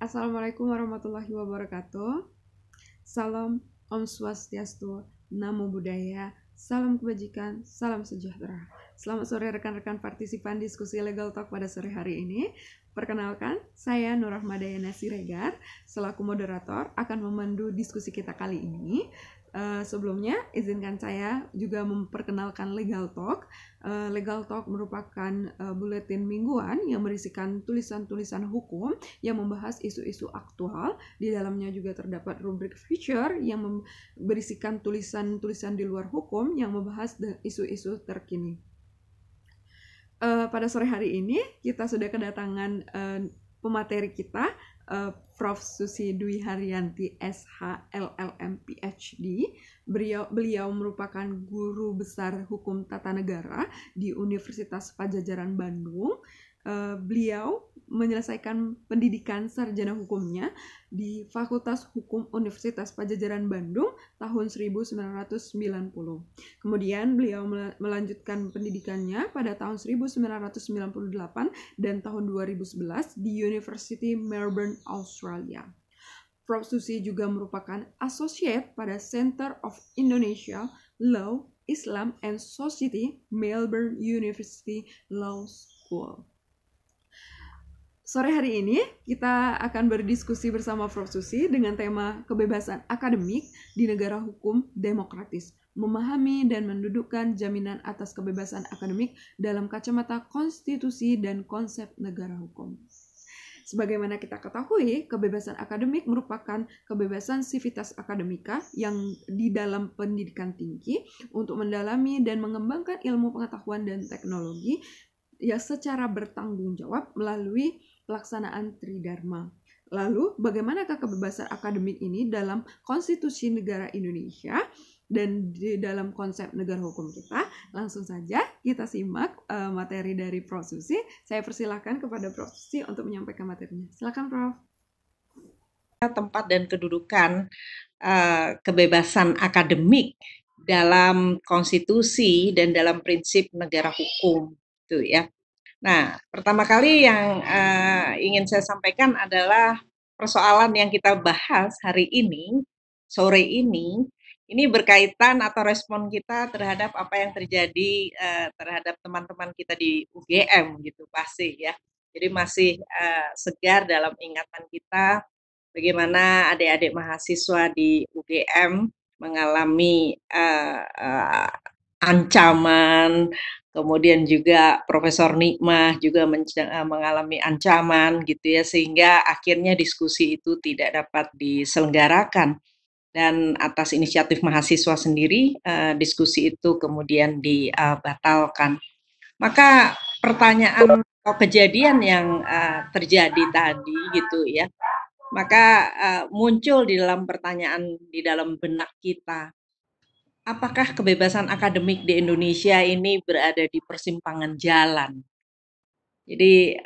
Assalamualaikum warahmatullahi wabarakatuh. Salam Om Swastiastu, Namo Buddhaya, salam kebajikan, salam sejahtera. Selamat sore rekan-rekan partisipan diskusi Legal Talk pada sore hari ini. Perkenalkan, saya Nur Rahmadayana Siregar, selaku moderator akan memandu diskusi kita kali ini. Sebelumnya, izinkan saya juga memperkenalkan Legal Talk. Legal Talk merupakan buletin mingguan yang berisikan tulisan-tulisan hukum yang membahas isu-isu aktual. Di dalamnya juga terdapat rubrik feature yang berisikan tulisan-tulisan di luar hukum yang membahas isu-isu terkini. Pada sore hari ini kita sudah kedatangan pemateri kita, Prof. Susi Dwi Haryanti SH LLM PhD. Beliau merupakan guru besar hukum tata negara di Universitas Padjadjaran Bandung. Beliau menyelesaikan pendidikan sarjana hukumnya di Fakultas Hukum Universitas Padjadjaran Bandung tahun 1990. Kemudian beliau melanjutkan pendidikannya pada tahun 1998 dan tahun 2011 di University Melbourne, Australia. Prof. Susi juga merupakan associate pada Center of Indonesia Law, Islam and Society, Melbourne University Law School. Sore hari ini kita akan berdiskusi bersama Prof. Susi dengan tema kebebasan akademik di negara hukum demokratis, memahami dan mendudukkan jaminan atas kebebasan akademik dalam kacamata konstitusi dan konsep negara hukum. Sebagaimana kita ketahui, kebebasan akademik merupakan kebebasan sivitas akademika yang di dalam pendidikan tinggi untuk mendalami dan mengembangkan ilmu pengetahuan dan teknologi ya secara bertanggung jawab melalui pelaksanaan Tridharma. Lalu, bagaimanakah kebebasan akademik ini dalam konstitusi negara Indonesia dan di dalam konsep negara hukum kita? Langsung saja kita simak materi dari Prof. Susi. Saya persilakan kepada Prof. Susi untuk menyampaikan materinya. Silakan, Prof. Tempat dan kedudukan kebebasan akademik dalam konstitusi dan dalam prinsip negara hukum, itu ya. Nah, pertama kali yang ingin saya sampaikan adalah persoalan yang kita bahas hari ini, sore ini berkaitan atau respon kita terhadap apa yang terjadi terhadap teman-teman kita di UGM gitu pasti ya. Jadi masih segar dalam ingatan kita bagaimana adik-adik mahasiswa di UGM mengalami ancaman, kemudian juga Profesor Nikmah juga mengalami ancaman gitu ya, sehingga akhirnya diskusi itu tidak dapat diselenggarakan. Dan atas inisiatif mahasiswa sendiri, diskusi itu kemudian dibatalkan. Maka pertanyaan atau kejadian yang terjadi tadi gitu ya, maka muncul di dalam pertanyaan di dalam benak kita, apakah kebebasan akademik di Indonesia ini berada di persimpangan jalan? Jadi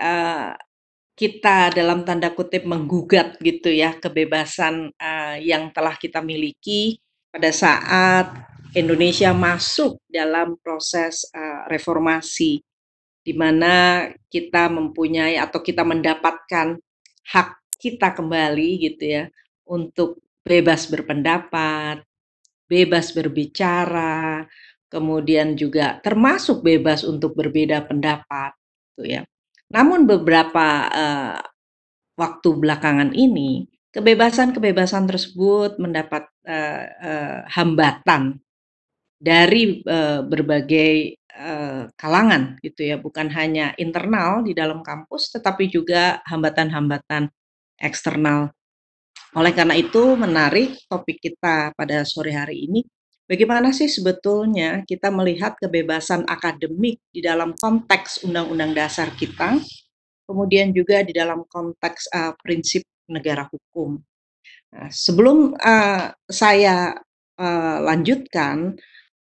kita dalam tanda kutip menggugat gitu ya kebebasan yang telah kita miliki pada saat Indonesia masuk dalam proses reformasi, di mana kita mempunyai atau kita mendapatkan hak kita kembali gitu ya untuk bebas berpendapat, bebas berbicara, kemudian juga termasuk bebas untuk berbeda pendapat, gitu ya. Namun beberapa waktu belakangan ini, kebebasan-kebebasan tersebut mendapat hambatan dari berbagai kalangan, gitu ya, bukan hanya internal di dalam kampus, tetapi juga hambatan-hambatan eksternal. Oleh karena itu, menarik topik kita pada sore hari ini, bagaimana sih sebetulnya kita melihat kebebasan akademik di dalam konteks Undang-Undang Dasar kita, kemudian juga di dalam konteks prinsip negara hukum. Nah, sebelum saya lanjutkan,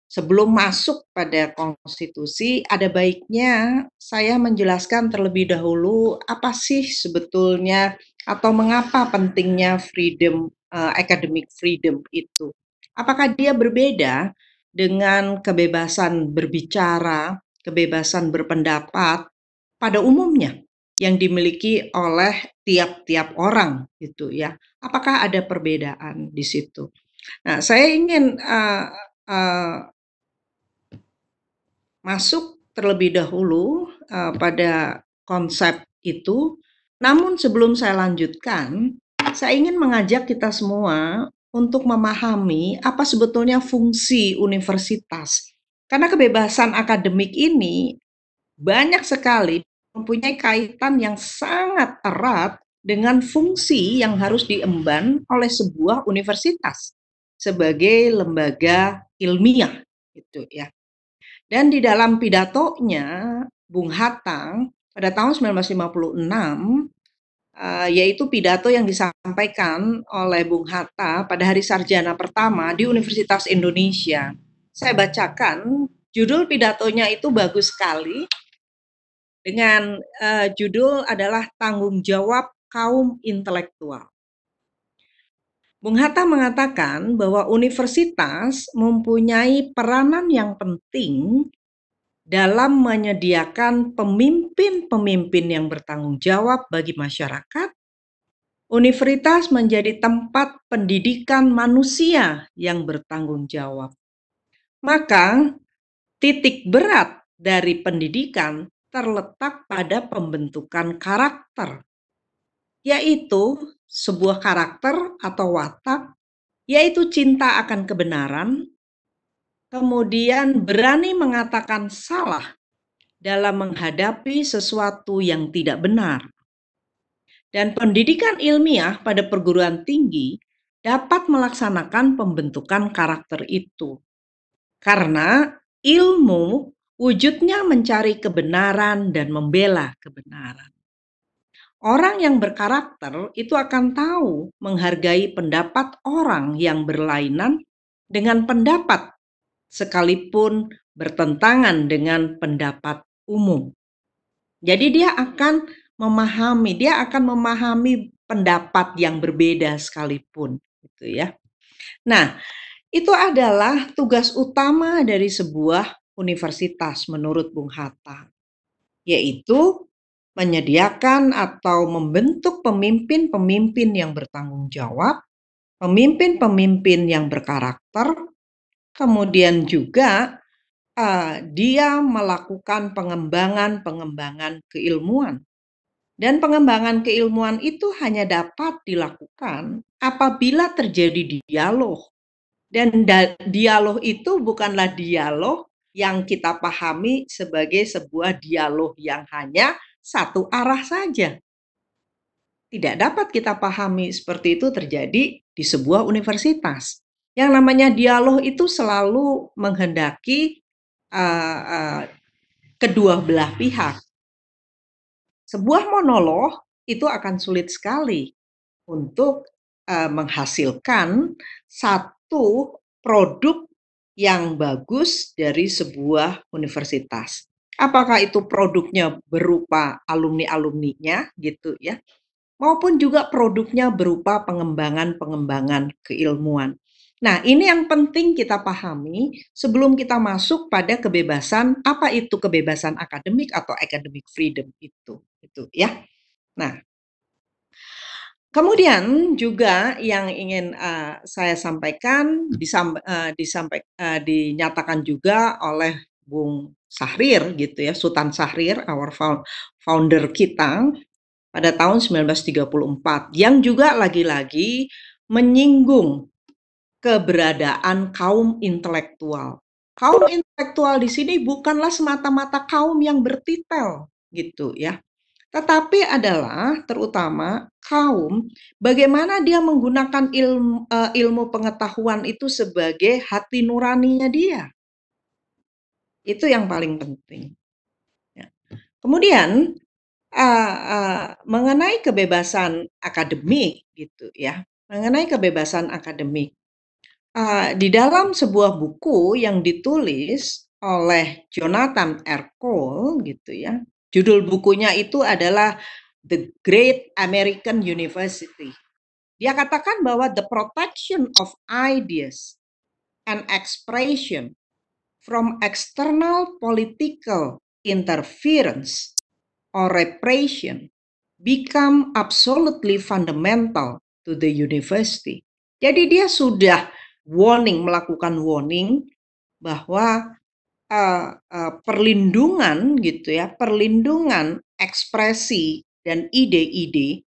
sebelum masuk pada konstitusi, ada baiknya saya menjelaskan terlebih dahulu apa sih sebetulnya atau mengapa pentingnya freedom, academic freedom itu. Apakah dia berbeda dengan kebebasan berbicara, kebebasan berpendapat pada umumnya? yang dimiliki oleh tiap-tiap orang gitu ya. Apakah ada perbedaan di situ? Nah, saya ingin masuk terlebih dahulu pada konsep itu. Namun sebelum saya lanjutkan, saya ingin mengajak kita semua untuk memahami apa sebetulnya fungsi universitas. Karena kebebasan akademik ini banyak sekali mempunyai kaitan yang sangat erat dengan fungsi yang harus diemban oleh sebuah universitas sebagai lembaga ilmiah gitu ya. Dan di dalam pidatonya Bung Hatta pada tahun 1956, yaitu pidato yang disampaikan oleh Bung Hatta pada hari sarjana pertama di Universitas Indonesia. Saya bacakan, judul pidatonya itu bagus sekali, dengan judul adalah Tanggung Jawab Kaum Intelektual. Bung Hatta mengatakan bahwa universitas mempunyai peranan yang penting dalam menyediakan pemimpin-pemimpin yang bertanggung jawab bagi masyarakat. Universitas menjadi tempat pendidikan manusia yang bertanggung jawab. Maka titik berat dari pendidikan terletak pada pembentukan karakter, yaitu sebuah karakter atau watak, yaitu cinta akan kebenaran, kemudian berani mengatakan salah dalam menghadapi sesuatu yang tidak benar. Dan pendidikan ilmiah pada perguruan tinggi dapat melaksanakan pembentukan karakter itu. Karena ilmu wujudnya mencari kebenaran dan membela kebenaran. Orang yang berkarakter itu akan tahu menghargai pendapat orang yang berlainan dengan pendapat, sekalipun bertentangan dengan pendapat umum. Jadi dia akan memahami pendapat yang berbeda sekalipun, gitu ya. Nah, itu adalah tugas utama dari sebuah universitas menurut Bung Hatta, yaitu menyediakan atau membentuk pemimpin-pemimpin yang bertanggung jawab, pemimpin-pemimpin yang berkarakter, kemudian juga dia melakukan pengembangan keilmuan. Dan pengembangan keilmuan itu hanya dapat dilakukan apabila terjadi dialog. Dan dialog itu bukanlah dialog yang kita pahami sebagai sebuah dialog yang hanya satu arah saja. Tidak dapat kita pahami seperti itu terjadi di sebuah universitas. Yang namanya dialog itu selalu menghendaki kedua belah pihak. Sebuah monolog itu akan sulit sekali untuk menghasilkan satu produk yang bagus dari sebuah universitas. Apakah itu produknya berupa alumni-alumninya gitu ya, maupun juga produknya berupa pengembangan keilmuan. Nah, ini yang penting kita pahami sebelum kita masuk pada kebebasan, apa itu kebebasan akademik atau academic freedom itu ya. Nah, kemudian juga yang ingin saya sampaikan, dinyatakan juga oleh Bung Syahrir gitu ya, Sultan Syahrir, our founder kita pada tahun 1934, yang juga lagi-lagi menyinggung keberadaan kaum intelektual. Kaum intelektual di sini bukanlah semata-mata kaum yang bertitel gitu ya, tetapi adalah terutama kaum bagaimana dia menggunakan ilmu pengetahuan itu sebagai hati nuraninya dia. Itu yang paling penting. Ya. Kemudian mengenai kebebasan akademik gitu ya, mengenai kebebasan akademik. Di dalam sebuah buku yang ditulis oleh Jonathan R. Cole gitu ya, judul bukunya itu adalah The Great American University. Dia katakan bahwa the protection of ideas and expression from external political interference or repression become absolutely fundamental to the university. Jadi dia sudah melakukan warning bahwa perlindungan gitu ya, perlindungan ekspresi dan ide-ide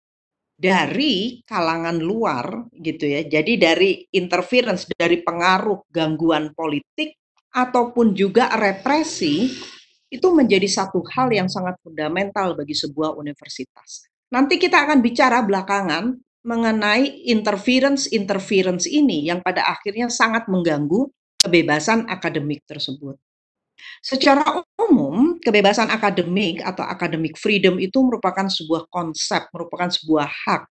dari kalangan luar gitu ya. Jadi dari interference, dari pengaruh gangguan politik ataupun juga represi itu menjadi satu hal yang sangat fundamental bagi sebuah universitas. Nanti kita akan bicara belakangan mengenai interference ini yang pada akhirnya sangat mengganggu kebebasan akademik tersebut. Secara umum, kebebasan akademik atau academic freedom itu merupakan sebuah konsep, merupakan sebuah hak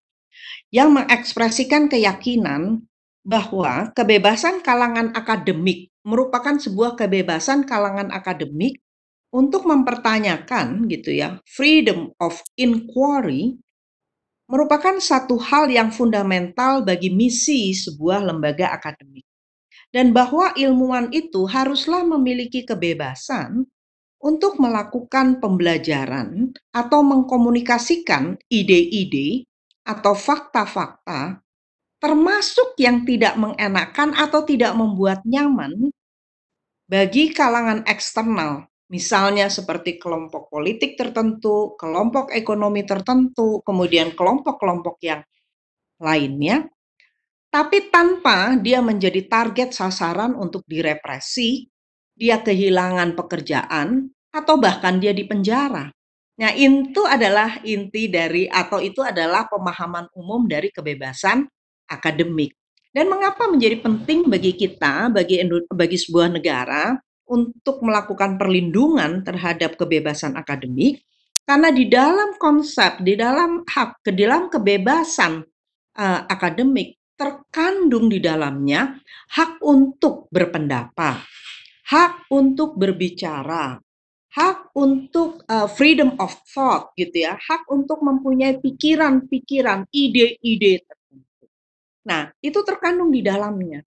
yang mengekspresikan keyakinan bahwa kebebasan kalangan akademik merupakan sebuah kebebasan kalangan akademik untuk mempertanyakan gitu ya, freedom of inquiry merupakan satu hal yang fundamental bagi misi sebuah lembaga akademik. Dan bahwa ilmuwan itu haruslah memiliki kebebasan untuk melakukan pembelajaran atau mengkomunikasikan ide-ide atau fakta-fakta termasuk yang tidak mengenakan atau tidak membuat nyaman bagi kalangan eksternal, misalnya seperti kelompok politik tertentu, kelompok ekonomi tertentu, kemudian kelompok-kelompok yang lainnya, tapi tanpa dia menjadi target sasaran untuk direpresi, dia kehilangan pekerjaan, atau bahkan dia dipenjara. Nah, itu adalah inti dari atau itu adalah pemahaman umum dari kebebasan akademik. Dan mengapa menjadi penting bagi kita, bagi sebuah negara untuk melakukan perlindungan terhadap kebebasan akademik? Karena di dalam konsep, di dalam hak, di dalam kebebasan akademik terkandung di dalamnya hak untuk berpendapat, hak untuk berbicara, hak untuk freedom of thought gitu ya, hak untuk mempunyai pikiran-pikiran, ide-ide tertentu. Nah, itu terkandung di dalamnya.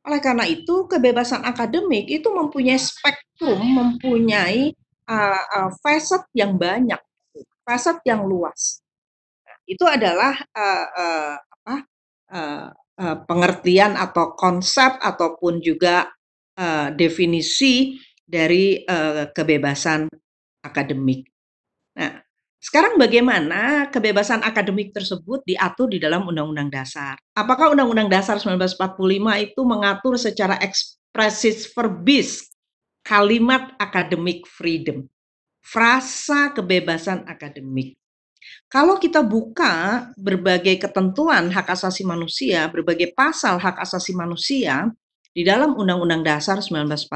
Oleh karena itu, kebebasan akademik itu mempunyai spektrum, mempunyai facet yang banyak, facet yang luas. Nah, itu adalah pengertian atau konsep ataupun juga definisi dari kebebasan akademik. Nah, sekarang bagaimana kebebasan akademik tersebut diatur di dalam Undang-Undang Dasar? Apakah Undang-Undang Dasar 1945 itu mengatur secara ekspresis verbis kalimat academic freedom, frasa kebebasan akademik? Kalau kita buka berbagai ketentuan hak asasi manusia, berbagai pasal hak asasi manusia di dalam Undang-Undang Dasar 1945,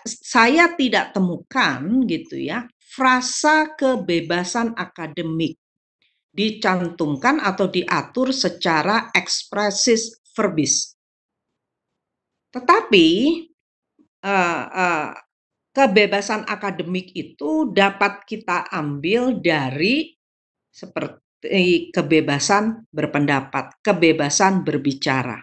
saya tidak temukan gitu ya, frasa kebebasan akademik dicantumkan atau diatur secara ekspresis verbis. Tetapi kebebasan akademik itu dapat kita ambil dari seperti kebebasan berpendapat, kebebasan berbicara.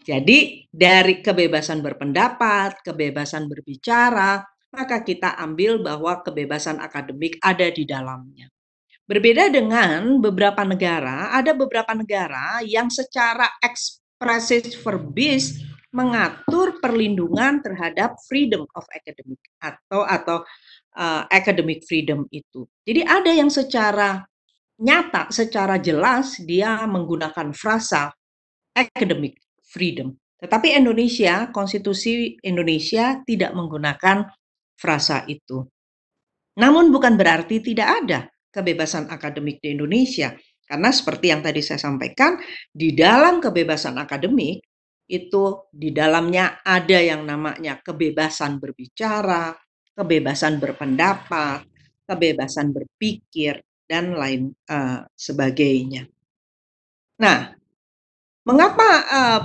Jadi dari kebebasan berpendapat, kebebasan berbicara, maka kita ambil bahwa kebebasan akademik ada di dalamnya. Berbeda dengan beberapa negara, ada beberapa negara yang secara ekspresis verbis mengatur perlindungan terhadap freedom of academic atau academic freedom itu. Jadi ada yang secara nyata, secara jelas dia menggunakan frasa academic freedom. Tetapi Indonesia, konstitusi Indonesia tidak menggunakan frasa itu. Namun bukan berarti tidak ada kebebasan akademik di Indonesia. Karena seperti yang tadi saya sampaikan, di dalam kebebasan akademik, itu di dalamnya ada yang namanya kebebasan berbicara, kebebasan berpendapat, kebebasan berpikir, dan lain sebagainya. Nah, mengapa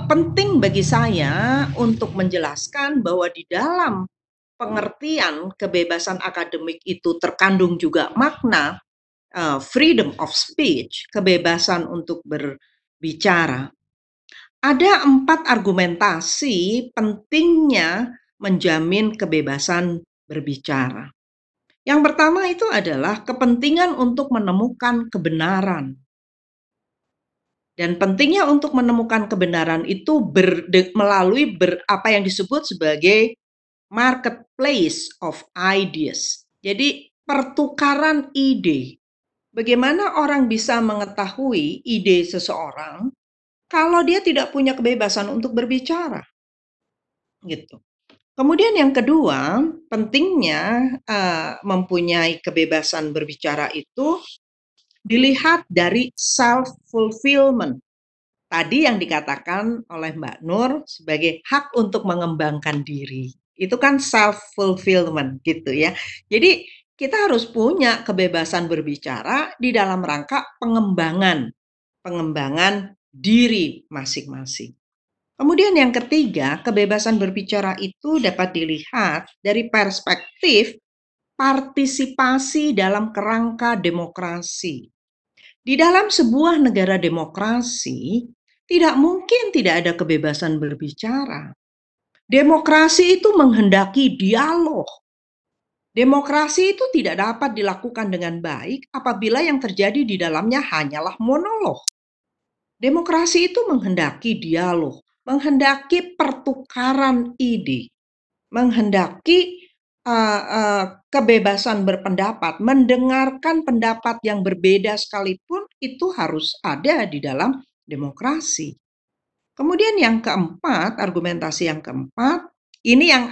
penting bagi saya untuk menjelaskan bahwa di dalam pengertian kebebasan akademik itu terkandung juga makna freedom of speech, kebebasan untuk berbicara. Ada 4 argumentasi pentingnya menjamin kebebasan berbicara. Yang pertama itu adalah kepentingan untuk menemukan kebenaran. Dan pentingnya untuk menemukan kebenaran itu melalui apa yang disebut sebagai marketplace of ideas. Jadi pertukaran ide. Bagaimana orang bisa mengetahui ide seseorang kalau dia tidak punya kebebasan untuk berbicara? Gitu. Kemudian yang kedua, pentingnya mempunyai kebebasan berbicara itu dilihat dari self-fulfillment. Tadi yang dikatakan oleh Mbak Nur sebagai hak untuk mengembangkan diri. Itu kan self-fulfillment gitu ya. Jadi kita harus punya kebebasan berbicara di dalam rangka pengembangan diri masing-masing. Kemudian yang ketiga, kebebasan berbicara itu dapat dilihat dari perspektif partisipasi dalam kerangka demokrasi. Di dalam sebuah negara demokrasi, tidak mungkin tidak ada kebebasan berbicara. Demokrasi itu menghendaki dialog. Demokrasi itu tidak dapat dilakukan dengan baik apabila yang terjadi di dalamnya hanyalah monolog. Demokrasi itu menghendaki dialog, menghendaki pertukaran ide, menghendaki kebebasan berpendapat, mendengarkan pendapat yang berbeda sekalipun itu harus ada di dalam demokrasi. Kemudian yang keempat, argumentasi yang keempat, ini yang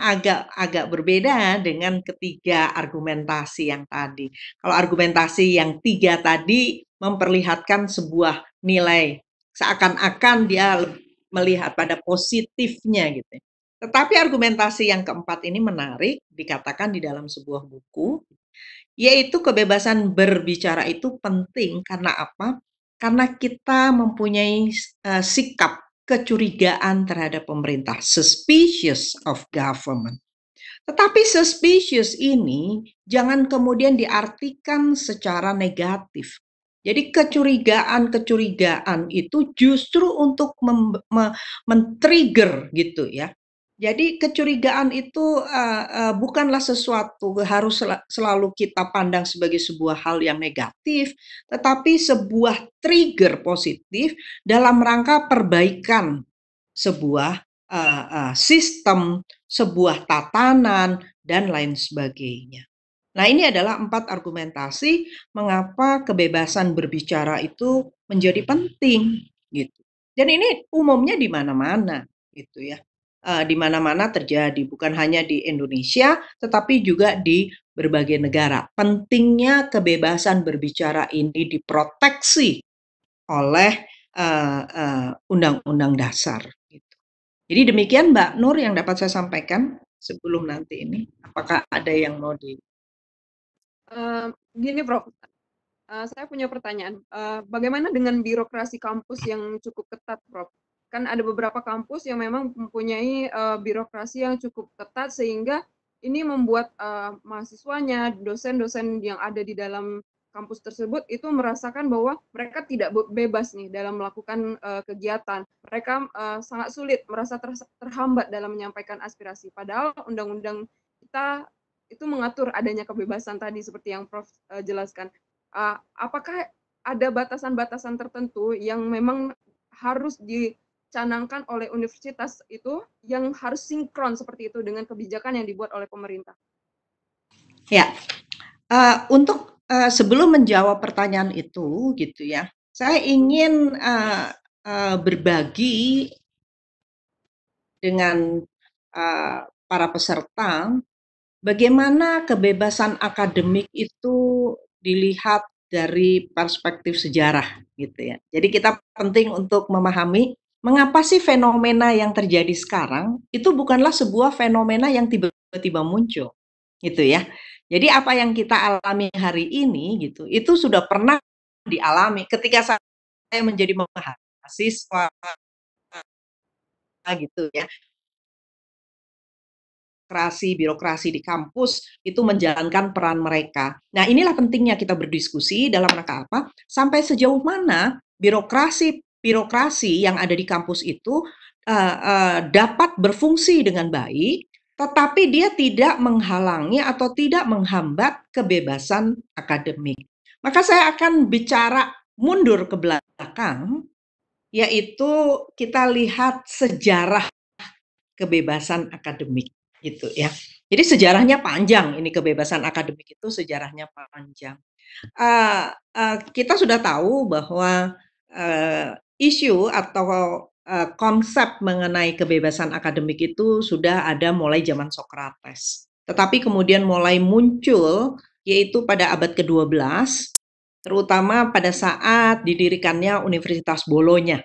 agak berbeda dengan ketiga argumentasi yang tadi. Kalau argumentasi yang tiga tadi memperlihatkan sebuah nilai, seakan-akan dia melihat pada positifnya gitu. Tetapi argumentasi yang keempat ini menarik, dikatakan di dalam sebuah buku, yaitu kebebasan berbicara itu penting karena apa? Karena kita mempunyai sikap kecurigaan terhadap pemerintah, suspicious of government. Tetapi suspicious ini jangan kemudian diartikan secara negatif. Jadi kecurigaan-kecurigaan itu justru untuk men-trigger gitu ya. Jadi kecurigaan itu bukanlah sesuatu harus selalu kita pandang sebagai sebuah hal yang negatif, tetapi sebuah trigger positif dalam rangka perbaikan sebuah sistem, sebuah tatanan, dan lain sebagainya. Nah, ini adalah 4 argumentasi mengapa kebebasan berbicara itu menjadi penting gitu. Dan ini umumnya di mana-mana gitu ya. Di mana-mana terjadi, bukan hanya di Indonesia tetapi juga di berbagai negara. Pentingnya kebebasan berbicara ini diproteksi oleh undang-undang dasar gitu. Jadi demikian Mbak Nur yang dapat saya sampaikan sebelum nanti ini. Apakah ada yang mau di Gini Prof, saya punya pertanyaan. Bagaimana dengan birokrasi kampus yang cukup ketat, Prof? Kan ada beberapa kampus yang memang mempunyai birokrasi yang cukup ketat sehingga ini membuat mahasiswanya, dosen-dosen yang ada di dalam kampus tersebut itu merasakan bahwa mereka tidak bebas nih dalam melakukan kegiatan. Mereka sangat sulit, merasa terhambat dalam menyampaikan aspirasi. Padahal undang-undang kita itu mengatur adanya kebebasan tadi seperti yang Prof jelaskan. Apakah ada batasan-batasan tertentu yang memang harus dicanangkan oleh universitas itu yang harus sinkron seperti itu dengan kebijakan yang dibuat oleh pemerintah? Ya, untuk sebelum menjawab pertanyaan itu gitu ya, saya ingin berbagi dengan para peserta bagaimana kebebasan akademik itu dilihat dari perspektif sejarah gitu ya. Jadi kita penting untuk memahami mengapa sih fenomena yang terjadi sekarang itu bukanlah sebuah fenomena yang tiba-tiba muncul gitu ya. Jadi apa yang kita alami hari ini gitu, itu sudah pernah dialami ketika saya menjadi mahasiswa gitu ya. Birokrasi di kampus itu menjalankan peran mereka. Nah, inilah pentingnya kita berdiskusi dalam rangka apa? Sampai sejauh mana birokrasi yang ada di kampus itu dapat berfungsi dengan baik tetapi dia tidak menghalangi atau tidak menghambat kebebasan akademik. Maka saya akan bicara mundur ke belakang, yaitu kita lihat sejarah kebebasan akademik gitu ya. Jadi sejarahnya panjang, ini kebebasan akademik itu sejarahnya panjang. Kita sudah tahu bahwa isu atau konsep mengenai kebebasan akademik itu sudah ada mulai zaman Sokrates. Tetapi kemudian mulai muncul yaitu pada abad ke-12, terutama pada saat didirikannya Universitas Bologna.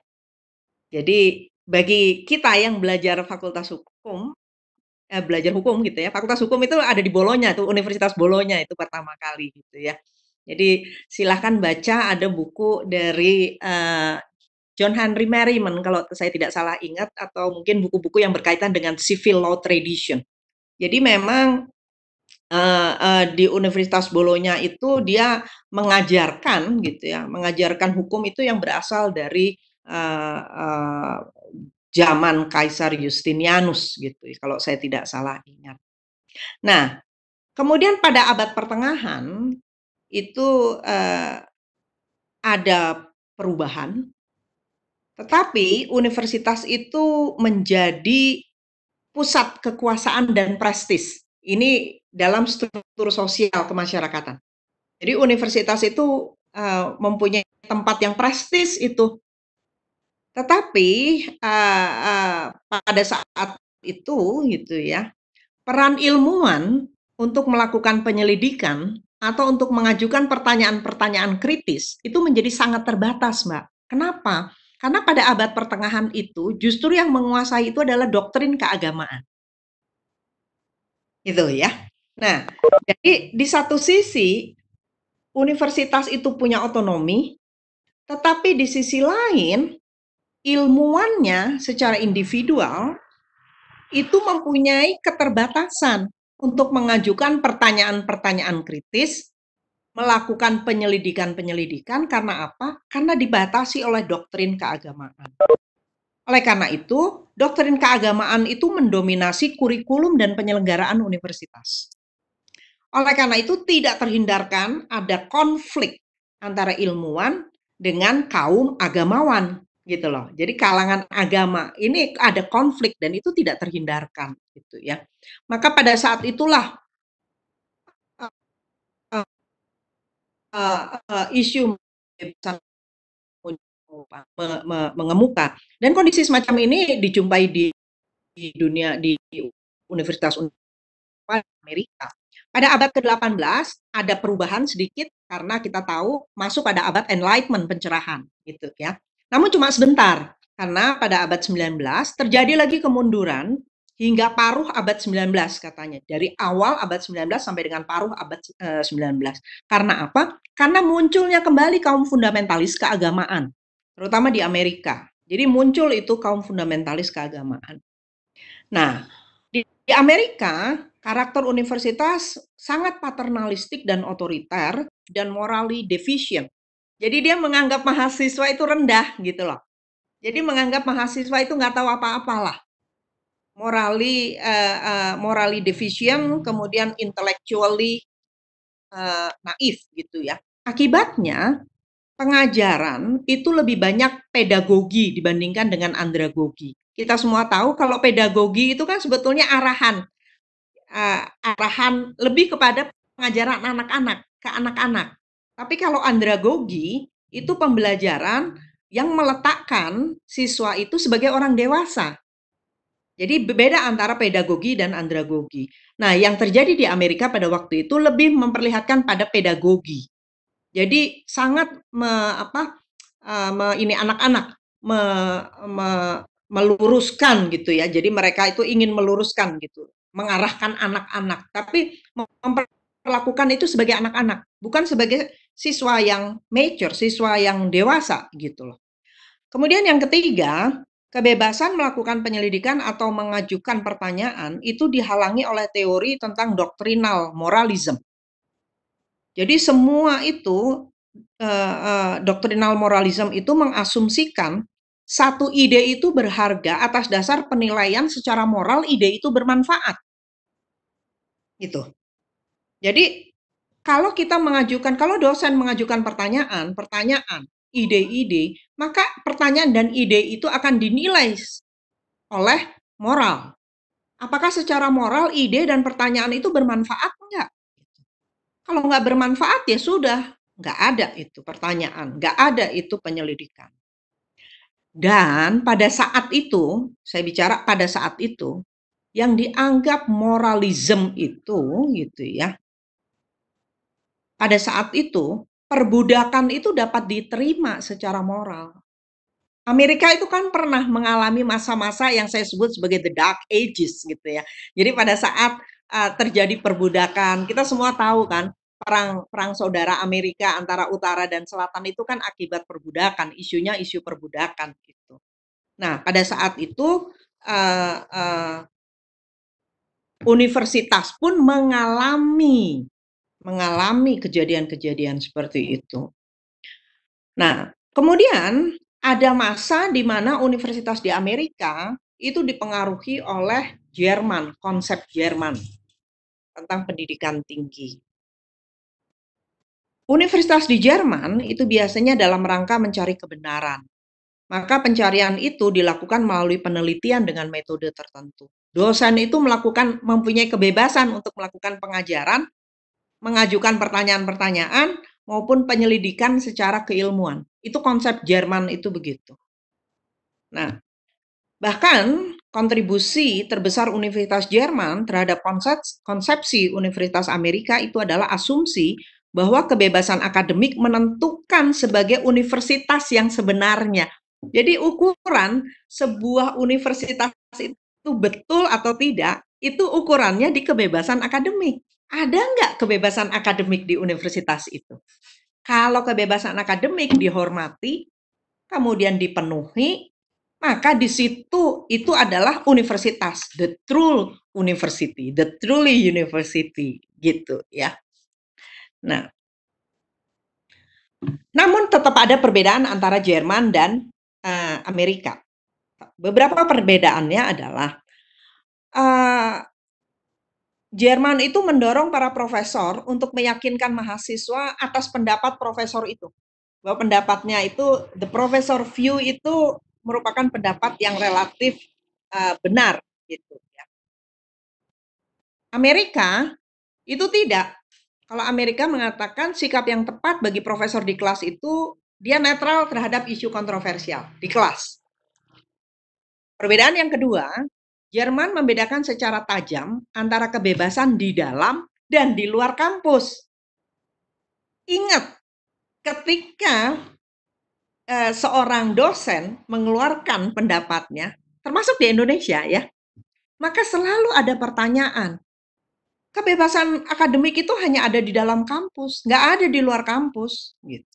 Jadi bagi kita yang belajar Fakultas Hukum, belajar hukum gitu ya, Fakultas Hukum itu ada di Bologna tuh, Universitas Bologna itu pertama kali gitu ya. Jadi silahkan baca, ada buku dari John Henry Merriman kalau saya tidak salah ingat, atau mungkin buku-buku yang berkaitan dengan civil law tradition. Jadi memang di Universitas Bologna itu dia mengajarkan gitu ya, mengajarkan hukum itu yang berasal dari zaman Kaisar Justinianus gitu, kalau saya tidak salah ingat. Nah, kemudian pada abad pertengahan itu ada perubahan, tetapi universitas itu menjadi pusat kekuasaan dan prestis. Ini dalam struktur sosial kemasyarakatan. Jadi universitas itu mempunyai tempat yang prestis itu. Tetapi pada saat itu gitu ya, peran ilmuwan untuk melakukan penyelidikan atau untuk mengajukan pertanyaan-pertanyaan kritis itu menjadi sangat terbatas, Mbak. Kenapa? Karena pada abad pertengahan itu justru yang menguasai itu adalah doktrin keagamaan. Gitu ya. Nah, jadi di satu sisi universitas itu punya otonomi, tetapi di sisi lain ilmuwannya secara individual itu mempunyai keterbatasan untuk mengajukan pertanyaan-pertanyaan kritis, melakukan penyelidikan-penyelidikan. Karena apa? Karena dibatasi oleh doktrin keagamaan. Oleh karena itu, doktrin keagamaan itu mendominasi kurikulum dan penyelenggaraan universitas. Oleh karena itu, tidak terhindarkan ada konflik antara ilmuwan dengan kaum agamawan gitu loh. Jadi kalangan agama ini ada konflik dan itu tidak terhindarkan gitu ya. Maka pada saat itulah isu mengemuka, dan kondisi semacam ini dijumpai di dunia, di universitas Amerika. Pada abad ke-18 ada perubahan sedikit karena kita tahu masuk pada abad Enlightenment, pencerahan gitu ya. Namun cuma sebentar, karena pada abad 19 terjadi lagi kemunduran hingga paruh abad 19 katanya. Dari awal abad 19 sampai dengan paruh abad 19. Karena apa? Karena munculnya kembali kaum fundamentalis keagamaan, terutama di Amerika. Jadi muncul itu kaum fundamentalis keagamaan. Nah, di Amerika karakter universitas sangat paternalistik dan otoriter dan morally deficient. Jadi dia menganggap mahasiswa itu rendah gitu loh. Jadi menganggap mahasiswa itu nggak tahu apa-apalah. Morally deficient, kemudian intellectually naif gitu ya. Akibatnya pengajaran itu lebih banyak pedagogi dibandingkan dengan andragogi. Kita semua tahu kalau pedagogi itu kan sebetulnya arahan lebih kepada pengajaran anak-anak, ke anak-anak. Tapi kalau andragogi itu pembelajaran yang meletakkan siswa itu sebagai orang dewasa. Jadi beda antara pedagogi dan andragogi. Nah, yang terjadi di Amerika pada waktu itu lebih memperlihatkan pada pedagogi. Jadi sangat ini anak-anak meluruskan gitu ya. Jadi mereka itu ingin meluruskan gitu, mengarahkan anak-anak, tapi memperlakukan itu sebagai anak-anak, bukan sebagai siswa yang mature, siswa yang dewasa gitu loh. Kemudian yang ketiga, kebebasan melakukan penyelidikan atau mengajukan pertanyaan itu dihalangi oleh teori tentang doktrinal moralism. Jadi semua itu doktrinal moralism itu mengasumsikan satu ide itu berharga atas dasar penilaian secara moral ide itu bermanfaat. gitu. Jadi kalau dosen mengajukan pertanyaan, ide-ide, maka pertanyaan dan ide itu akan dinilai oleh moral. Apakah secara moral ide dan pertanyaan itu bermanfaat enggak? Kalau nggak bermanfaat ya sudah, nggak ada itu pertanyaan, nggak ada itu penyelidikan. Dan pada saat itu, saya bicara pada saat itu, yang dianggap moralism itu gitu ya, pada saat itu perbudakan itu dapat diterima secara moral. Amerika itu kan pernah mengalami masa-masa yang saya sebut sebagai the dark ages gitu ya. Jadi pada saat terjadi perbudakan, kita semua tahu kan perang perang saudara Amerika antara utara dan selatan itu kan akibat perbudakan, isunya isu perbudakan gitu. Nah, pada saat itu uh, uh, universitas pun mengalami kejadian-kejadian seperti itu. Nah, kemudian ada masa di mana universitas di Amerika itu dipengaruhi oleh Jerman, konsep Jerman tentang pendidikan tinggi. Universitas di Jerman itu biasanya dalam rangka mencari kebenaran. Maka pencarian itu dilakukan melalui penelitian dengan metode tertentu. Dosen itu mempunyai kebebasan untuk melakukan pengajaran, mengajukan pertanyaan-pertanyaan, maupun penyelidikan secara keilmuan. Itu konsep Jerman itu begitu. Nah, bahkan kontribusi terbesar Universitas Jerman terhadap konsepsi Universitas Amerika itu adalah asumsi bahwa kebebasan akademik menentukan sebagai universitas yang sebenarnya. Jadi ukuran sebuah universitas itu betul atau tidak, itu ukurannya di kebebasan akademik. Ada nggak kebebasan akademik di universitas itu? Kalau kebebasan akademik dihormati, kemudian dipenuhi, maka di situ itu adalah universitas, the true university, the truly university, gitu ya. Nah, namun tetap ada perbedaan antara Jerman dan Amerika. Beberapa perbedaannya adalah Jerman itu mendorong para profesor untuk meyakinkan mahasiswa atas pendapat profesor itu. Bahwa pendapatnya itu, the professor view itu merupakan pendapat yang relatif benar gitu ya. Amerika itu tidak. Kalau Amerika mengatakan sikap yang tepat bagi profesor di kelas itu dia netral terhadap isu kontroversial di kelas. Perbedaan yang kedua, Jerman membedakan secara tajam antara kebebasan di dalam dan di luar kampus. Ingat, ketika seorang dosen mengeluarkan pendapatnya, termasuk di Indonesia ya, maka selalu ada pertanyaan. Kebebasan akademik itu hanya ada di dalam kampus, nggak ada di luar kampus. Gitu.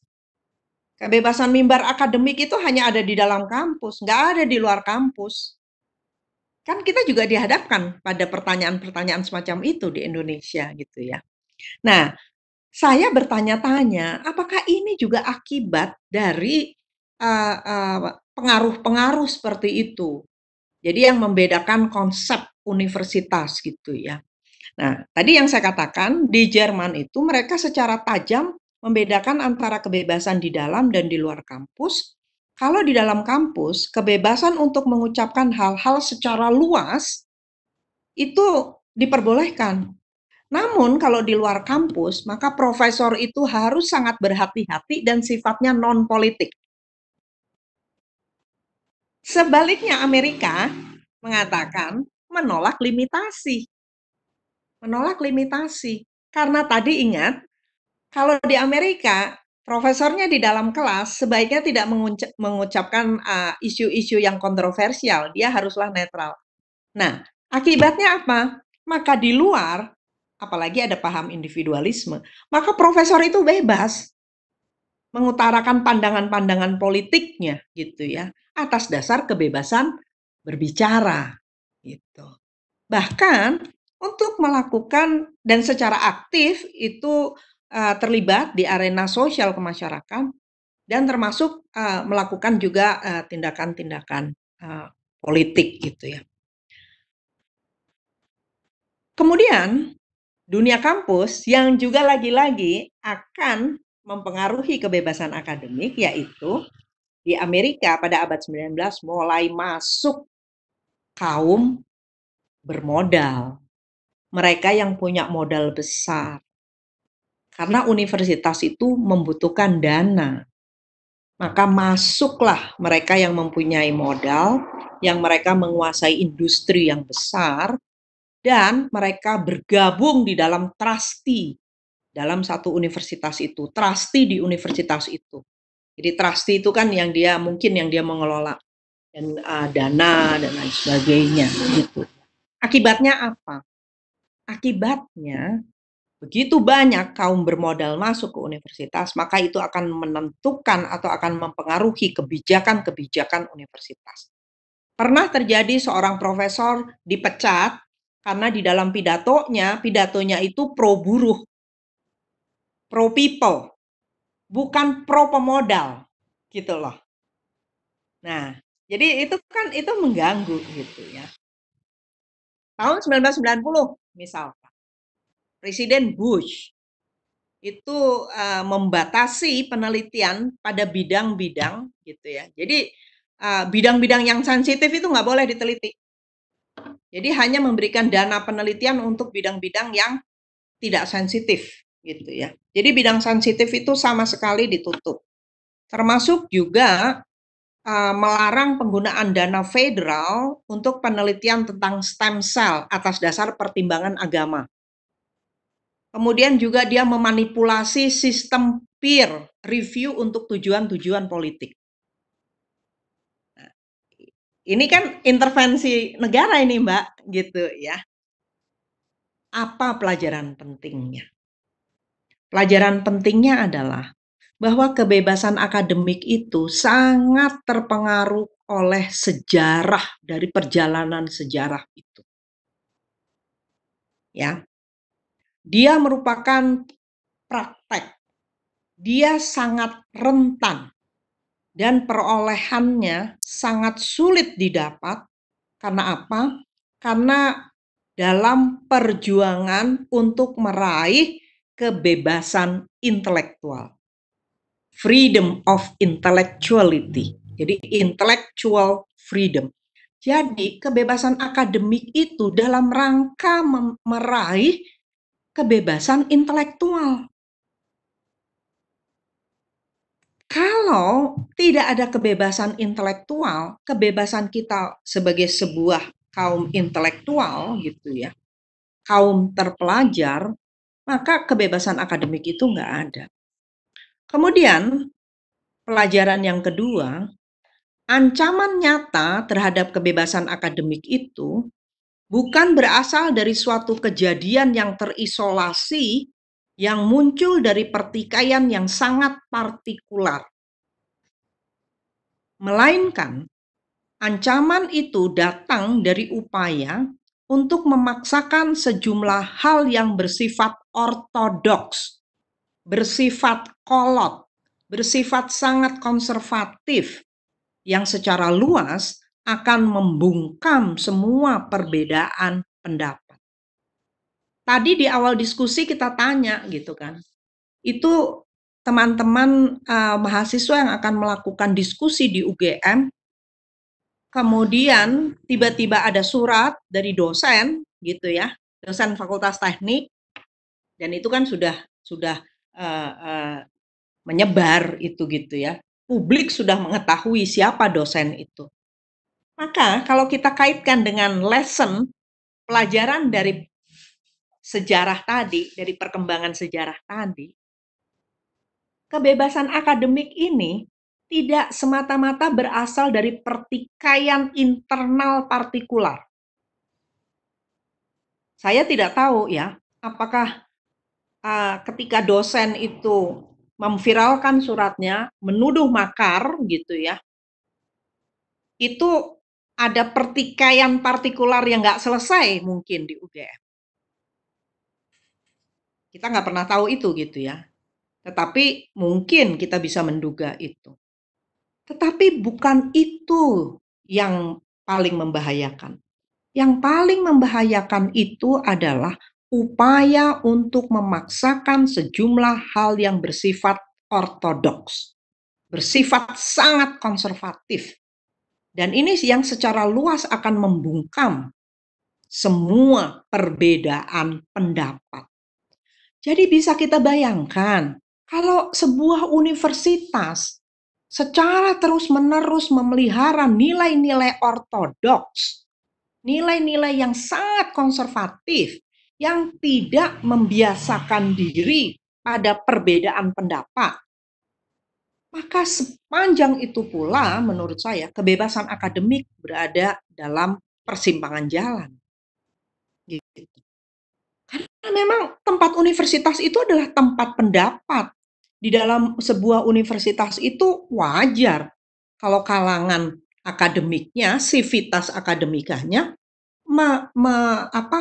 Kebebasan mimbar akademik itu hanya ada di dalam kampus, nggak ada di luar kampus. Kan kita juga dihadapkan pada pertanyaan-pertanyaan semacam itu di Indonesia gitu ya. Nah, saya bertanya-tanya, apakah ini juga akibat dari pengaruh-pengaruh seperti itu? Jadi yang membedakan konsep universitas gitu ya. Nah, tadi yang saya katakan di Jerman itu mereka secara tajam membedakan antara kebebasan di dalam dan di luar kampus. Kalau di dalam kampus, kebebasan untuk mengucapkan hal-hal secara luas itu diperbolehkan. Namun kalau di luar kampus, maka profesor itu harus sangat berhati-hati dan sifatnya non-politik. Sebaliknya Amerika mengatakan menolak limitasi. Menolak limitasi. Karena tadi ingat, kalau di Amerika, profesornya di dalam kelas sebaiknya tidak mengucapkan isu-isu yang kontroversial. Dia haruslah netral. Nah, akibatnya apa? Maka di luar, apalagi ada paham individualisme, maka profesor itu bebas mengutarakan pandangan-pandangan politiknya gitu ya, atas dasar kebebasan berbicara gitu. Bahkan untuk melakukan dan secara aktif itu terlibat di arena sosial kemasyarakatan dan termasuk melakukan juga tindakan-tindakan politik gitu ya. Kemudian dunia kampus yang juga lagi-lagi akan mempengaruhi kebebasan akademik, yaitu di Amerika pada abad 19 mulai masuk kaum bermodal. Mereka yang punya modal besar. Karena universitas itu membutuhkan dana. Maka masuklah mereka yang mempunyai modal, yang mereka menguasai industri yang besar, dan mereka bergabung di dalam trustee dalam satu universitas itu, trustee di universitas itu. Jadi trustee itu kan yang dia mengelola dan dana dan lain sebagainya gitu. Akibatnya apa? Akibatnya begitu banyak kaum bermodal masuk ke universitas, maka itu akan menentukan atau akan mempengaruhi kebijakan-kebijakan universitas. Pernah terjadi seorang profesor dipecat karena di dalam pidatonya itu pro buruh, pro people, bukan pro pemodal, gitu loh. Nah, jadi itu mengganggu gitu ya. Tahun 1990 misalkan, Presiden Bush itu membatasi penelitian pada bidang-bidang gitu ya. Jadi bidang-bidang yang sensitif itu nggak boleh diteliti. Jadi hanya memberikan dana penelitian untuk bidang-bidang yang tidak sensitif gitu ya. Jadi bidang sensitif itu sama sekali ditutup. Termasuk juga melarang penggunaan dana federal untuk penelitian tentang stem cell atas dasar pertimbangan agama. Kemudian juga dia memanipulasi sistem peer review untuk tujuan-tujuan politik. Nah, ini kan intervensi negara ini, Mbak, gitu ya. Apa pelajaran pentingnya? Pelajaran pentingnya adalah bahwa kebebasan akademik itu sangat terpengaruh oleh sejarah dari perjalanan sejarah itu. Ya. Dia merupakan praktek. Dia sangat rentan dan perolehannya sangat sulit didapat. Karena apa? Karena dalam perjuangan untuk meraih kebebasan intelektual. Freedom of intellectuality. Jadi intellectual freedom. Jadi kebebasan akademik itu dalam rangka meraih kebebasan intelektual. Kalau tidak ada kebebasan intelektual, kebebasan kita sebagai sebuah kaum intelektual gitu ya, kaum terpelajar, maka kebebasan akademik itu nggak ada. Kemudian pelajaran yang kedua, ancaman nyata terhadap kebebasan akademik itu bukan berasal dari suatu kejadian yang terisolasi yang muncul dari pertikaian yang sangat partikular. Melainkan, ancaman itu datang dari upaya untuk memaksakan sejumlah hal yang bersifat ortodoks, bersifat kolot, bersifat sangat konservatif, yang secara luas akan membungkam semua perbedaan pendapat. Tadi di awal diskusi kita tanya gitu kan, itu teman-teman mahasiswa yang akan melakukan diskusi di UGM, kemudian tiba-tiba ada surat dari dosen gitu ya, dosen Fakultas Teknik, dan itu kan sudah menyebar itu gitu ya. Publik sudah mengetahui siapa dosen itu. Maka kalau kita kaitkan dengan lesson, pelajaran dari sejarah tadi, dari perkembangan sejarah tadi, kebebasan akademik ini tidak semata-mata berasal dari pertikaian internal partikular. Saya tidak tahu ya, apakah ketika dosen itu memviralkan suratnya, menuduh makar gitu ya, itu ada pertikaian partikular yang nggak selesai mungkin di UGM. Kita nggak pernah tahu itu gitu ya. Tetapi mungkin kita bisa menduga itu. Tetapi bukan itu yang paling membahayakan. Yang paling membahayakan itu adalah upaya untuk memaksakan sejumlah hal yang bersifat ortodoks, bersifat sangat konservatif. Dan ini yang secara luas akan membungkam semua perbedaan pendapat. Jadi bisa kita bayangkan, kalau sebuah universitas secara terus-menerus memelihara nilai-nilai ortodoks, nilai-nilai yang sangat konservatif, yang tidak membiasakan diri pada perbedaan pendapat, maka sepanjang itu pula menurut saya kebebasan akademik berada dalam persimpangan jalan. Gitu. Karena memang tempat universitas itu adalah tempat pendapat. Di dalam sebuah universitas itu wajar kalau kalangan akademiknya, sivitas akademikanya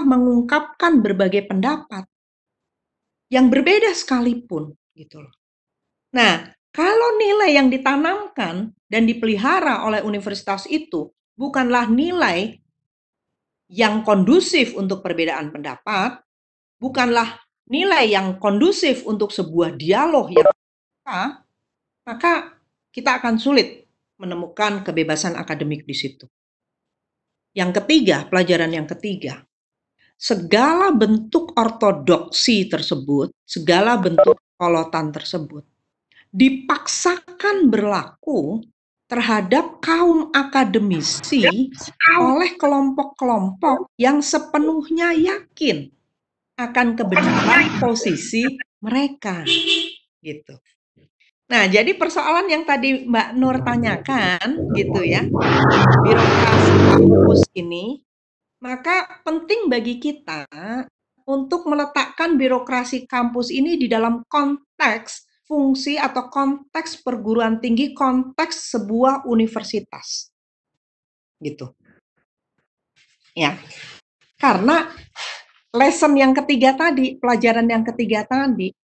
mengungkapkan berbagai pendapat yang berbeda sekalipun gitu loh. Nah, kalau nilai yang ditanamkan dan dipelihara oleh universitas itu bukanlah nilai yang kondusif untuk perbedaan pendapat, bukanlah nilai yang kondusif untuk sebuah dialog yang maka kita akan sulit menemukan kebebasan akademik di situ. Yang ketiga, pelajaran yang ketiga, segala bentuk ortodoksi tersebut, segala bentuk polotan tersebut, dipaksakan berlaku terhadap kaum akademisi oleh kelompok-kelompok yang sepenuhnya yakin akan kebenaran posisi mereka, gitu. Nah, jadi persoalan yang tadi Mbak Nur tanyakan, gitu ya, birokrasi kampus ini, maka penting bagi kita untuk meletakkan birokrasi kampus ini di dalam konteks fungsi atau konteks perguruan tinggi, konteks sebuah universitas, gitu. Ya, karena lesson yang ketiga tadi, pelajaran yang ketiga tadi,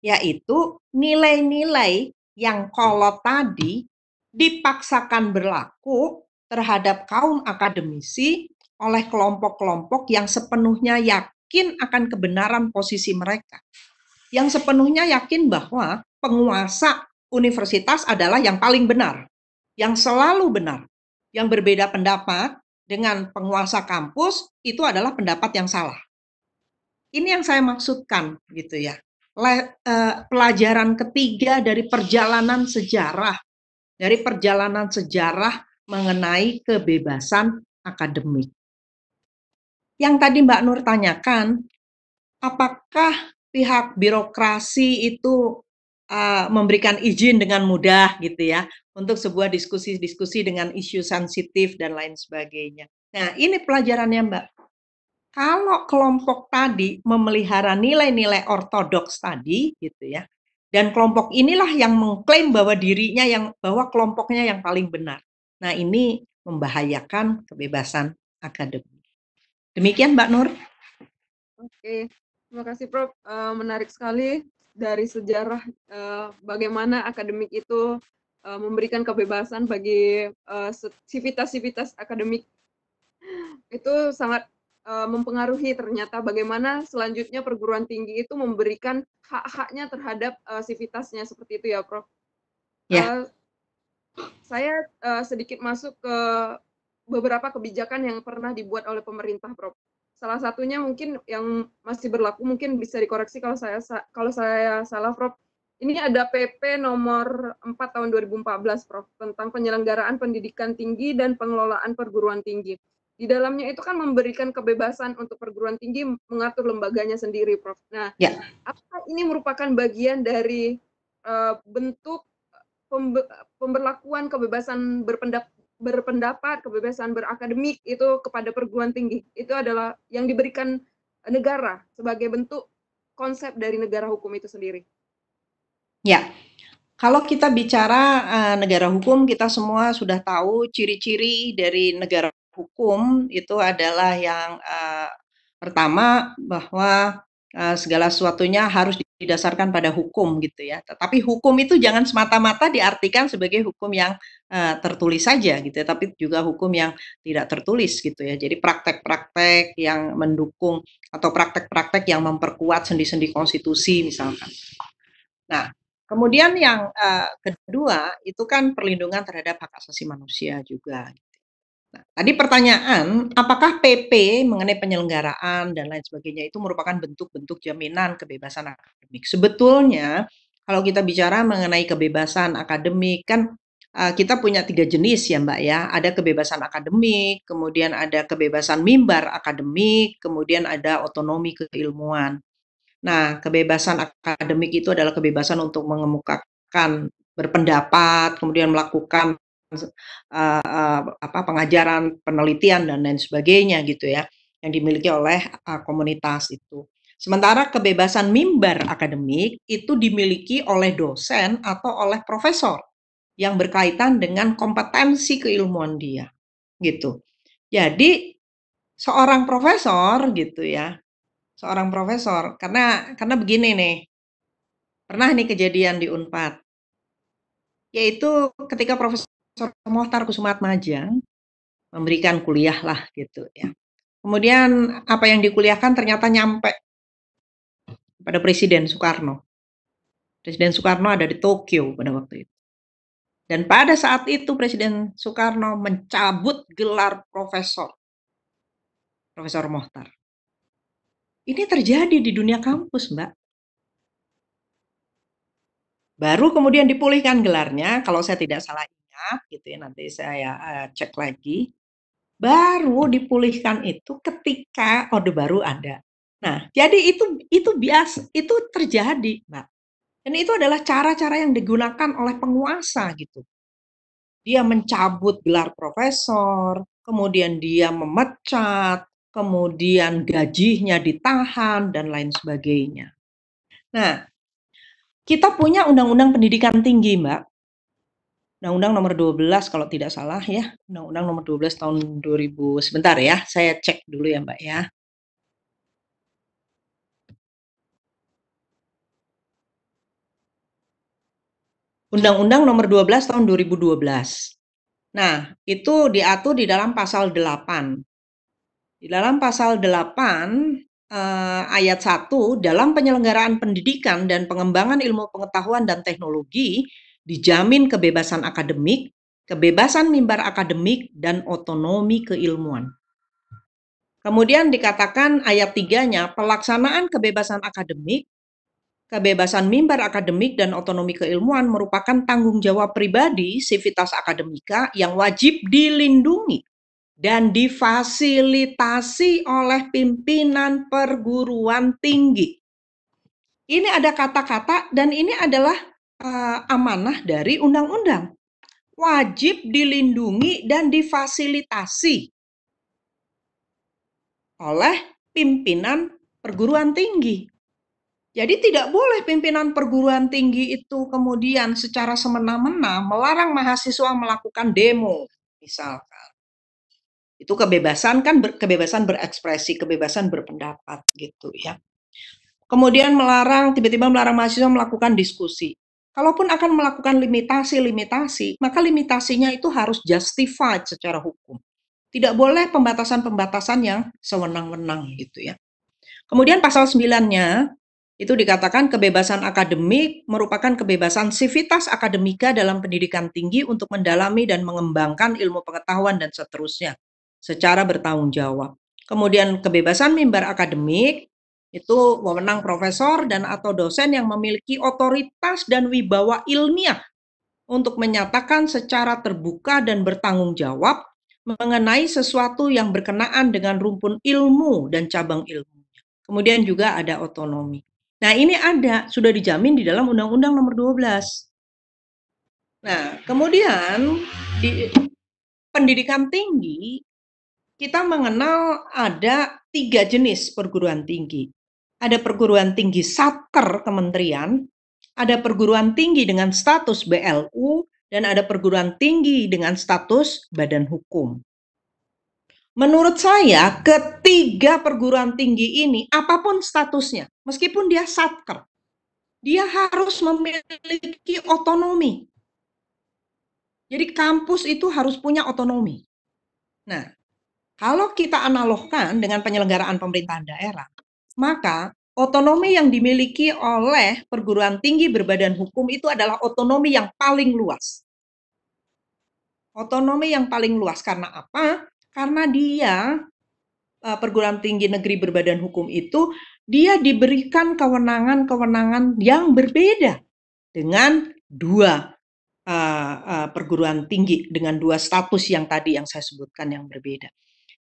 yaitu nilai-nilai yang kolot tadi dipaksakan berlaku terhadap kaum akademisi oleh kelompok-kelompok yang sepenuhnya yakin akan kebenaran posisi mereka. Yang sepenuhnya yakin bahwa penguasa universitas adalah yang paling benar, yang selalu benar. Yang berbeda pendapat dengan penguasa kampus itu adalah pendapat yang salah. Ini yang saya maksudkan gitu ya. Pelajaran ketiga dari perjalanan sejarah mengenai kebebasan akademik. Yang tadi Mbak Nur tanyakan, apakah pihak birokrasi itu memberikan izin dengan mudah gitu ya untuk sebuah diskusi-diskusi dengan isu sensitif dan lain sebagainya. Nah, ini pelajarannya Mbak. Kalau kelompok tadi memelihara nilai-nilai ortodoks tadi gitu ya, dan kelompok inilah yang mengklaim bahwa bahwa kelompoknya yang paling benar. Nah, ini membahayakan kebebasan akademik. Demikian Mbak Nur. Oke, terima kasih Prof. Menarik sekali dari sejarah bagaimana akademik itu memberikan kebebasan bagi sivitas-sivitas akademik. Itu sangat mempengaruhi ternyata bagaimana selanjutnya perguruan tinggi itu memberikan hak-haknya terhadap sivitasnya seperti itu ya Prof. Ya. Saya sedikit masuk ke beberapa kebijakan yang pernah dibuat oleh pemerintah Prof. Salah satunya mungkin yang masih berlaku, mungkin bisa dikoreksi kalau saya salah Prof. Ini ada PP nomor 4 tahun 2014 Prof tentang penyelenggaraan pendidikan tinggi dan pengelolaan perguruan tinggi. Di dalamnya itu kan memberikan kebebasan untuk perguruan tinggi mengatur lembaganya sendiri Prof. Nah, apakah ini merupakan bagian dari bentuk pemberlakuan kebebasan berpendapat, kebebasan berakademik itu kepada perguruan tinggi? Itu adalah yang diberikan negara sebagai bentuk konsep dari negara hukum itu sendiri. Ya, kalau kita bicara negara hukum, kita semua sudah tahu ciri-ciri dari negara hukum itu adalah yang pertama bahwa segala sesuatunya harus didasarkan pada hukum gitu ya. Tetapi hukum itu jangan semata-mata diartikan sebagai hukum yang tertulis saja gitu ya, tapi juga hukum yang tidak tertulis gitu ya. Jadi praktek-praktek yang mendukung atau praktek-praktek yang memperkuat sendi-sendi konstitusi misalkan. Nah, kemudian yang kedua itu kan perlindungan terhadap hak asasi manusia juga. Nah, tadi pertanyaan, apakah PP mengenai penyelenggaraan dan lain sebagainya itu merupakan bentuk-bentuk jaminan kebebasan akademik? Sebetulnya, kalau kita bicara mengenai kebebasan akademik, kan kita punya 3 jenis ya Mbak ya. Ada kebebasan akademik, kemudian ada kebebasan mimbar akademik, kemudian ada otonomi keilmuan. Nah, kebebasan akademik itu adalah kebebasan untuk mengemukakan berpendapat, kemudian melakukan pengajaran, penelitian dan lain sebagainya gitu ya, yang dimiliki oleh komunitas itu. Sementara kebebasan mimbar akademik itu dimiliki oleh dosen atau oleh profesor yang berkaitan dengan kompetensi keilmuan dia, gitu. Jadi seorang profesor gitu ya, seorang profesor karena begini nih, pernah nih kejadian di Unpad, yaitu ketika Profesor Mohtar Kusumaatmajang memberikan kuliah lah gitu ya. Kemudian apa yang dikuliahkan ternyata nyampe pada Presiden Soekarno. Presiden Soekarno ada di Tokyo pada waktu itu. Dan pada saat itu Presiden Soekarno mencabut gelar profesor, Profesor Mohtar. Ini terjadi di dunia kampus, Mbak. Baru kemudian dipulihkan gelarnya, kalau saya tidak salah ingat, gitu ya, nanti saya cek lagi. Baru dipulihkan itu ketika Orde Baru ada. Nah, jadi itu biasa, itu terjadi, Mbak. Dan itu adalah cara-cara yang digunakan oleh penguasa gitu. Dia mencabut gelar profesor, kemudian dia memecat, kemudian gajinya ditahan dan lain sebagainya. Nah, kita punya Undang-Undang Pendidikan Tinggi, Mbak. Undang-Undang nomor 12 kalau tidak salah ya. Undang-Undang nomor 12 tahun 2000. Sebentar ya, saya cek dulu ya, Mbak ya. Undang-Undang nomor 12 tahun 2012. Nah, itu diatur di dalam pasal 8. Di dalam pasal 8 ayat 1, dalam penyelenggaraan pendidikan dan pengembangan ilmu pengetahuan dan teknologi dijamin kebebasan akademik, kebebasan mimbar akademik, dan otonomi keilmuan. Kemudian dikatakan ayat 3-nya, pelaksanaan kebebasan akademik, kebebasan mimbar akademik, dan otonomi keilmuan merupakan tanggung jawab pribadi sivitas akademika yang wajib dilindungi dan difasilitasi oleh pimpinan perguruan tinggi. Ini ada kata-kata dan ini adalah amanah dari undang-undang. Wajib dilindungi dan difasilitasi oleh pimpinan perguruan tinggi. Jadi tidak boleh pimpinan perguruan tinggi itu kemudian secara semena-mena melarang mahasiswa melakukan demo, misalkan. Itu kebebasan kan, kebebasan berekspresi, kebebasan berpendapat gitu ya. Kemudian tiba-tiba melarang mahasiswa melakukan diskusi. Kalaupun akan melakukan limitasi, maka limitasinya itu harus justified secara hukum. Tidak boleh pembatasan-pembatasan yang sewenang-wenang gitu ya. Kemudian pasal 9-nya itu dikatakan kebebasan akademik merupakan kebebasan sivitas akademika dalam pendidikan tinggi untuk mendalami dan mengembangkan ilmu pengetahuan dan seterusnya secara bertanggung jawab. Kemudian kebebasan mimbar akademik itu wewenang profesor dan atau dosen yang memiliki otoritas dan wibawa ilmiah untuk menyatakan secara terbuka dan bertanggung jawab mengenai sesuatu yang berkenaan dengan rumpun ilmu dan cabang ilmu. Kemudian juga ada otonomi. Nah, ini sudah dijamin di dalam Undang-Undang nomor 12. Nah, kemudian di pendidikan tinggi, kita mengenal ada 3 jenis perguruan tinggi. Ada perguruan tinggi satker kementerian, ada perguruan tinggi dengan status BLU, dan ada perguruan tinggi dengan status badan hukum. Menurut saya, ketiga perguruan tinggi ini, apapun statusnya, meskipun dia satker, dia harus memiliki otonomi. Jadi kampus itu harus punya otonomi. Nah, kalau kita analogkan dengan penyelenggaraan pemerintahan daerah, maka otonomi yang dimiliki oleh perguruan tinggi berbadan hukum itu adalah otonomi yang paling luas. Otonomi yang paling luas karena apa? Karena dia perguruan tinggi negeri berbadan hukum itu dia diberikan kewenangan-kewenangan yang berbeda dengan dua perguruan tinggi dengan dua status yang tadi yang saya sebutkan yang berbeda.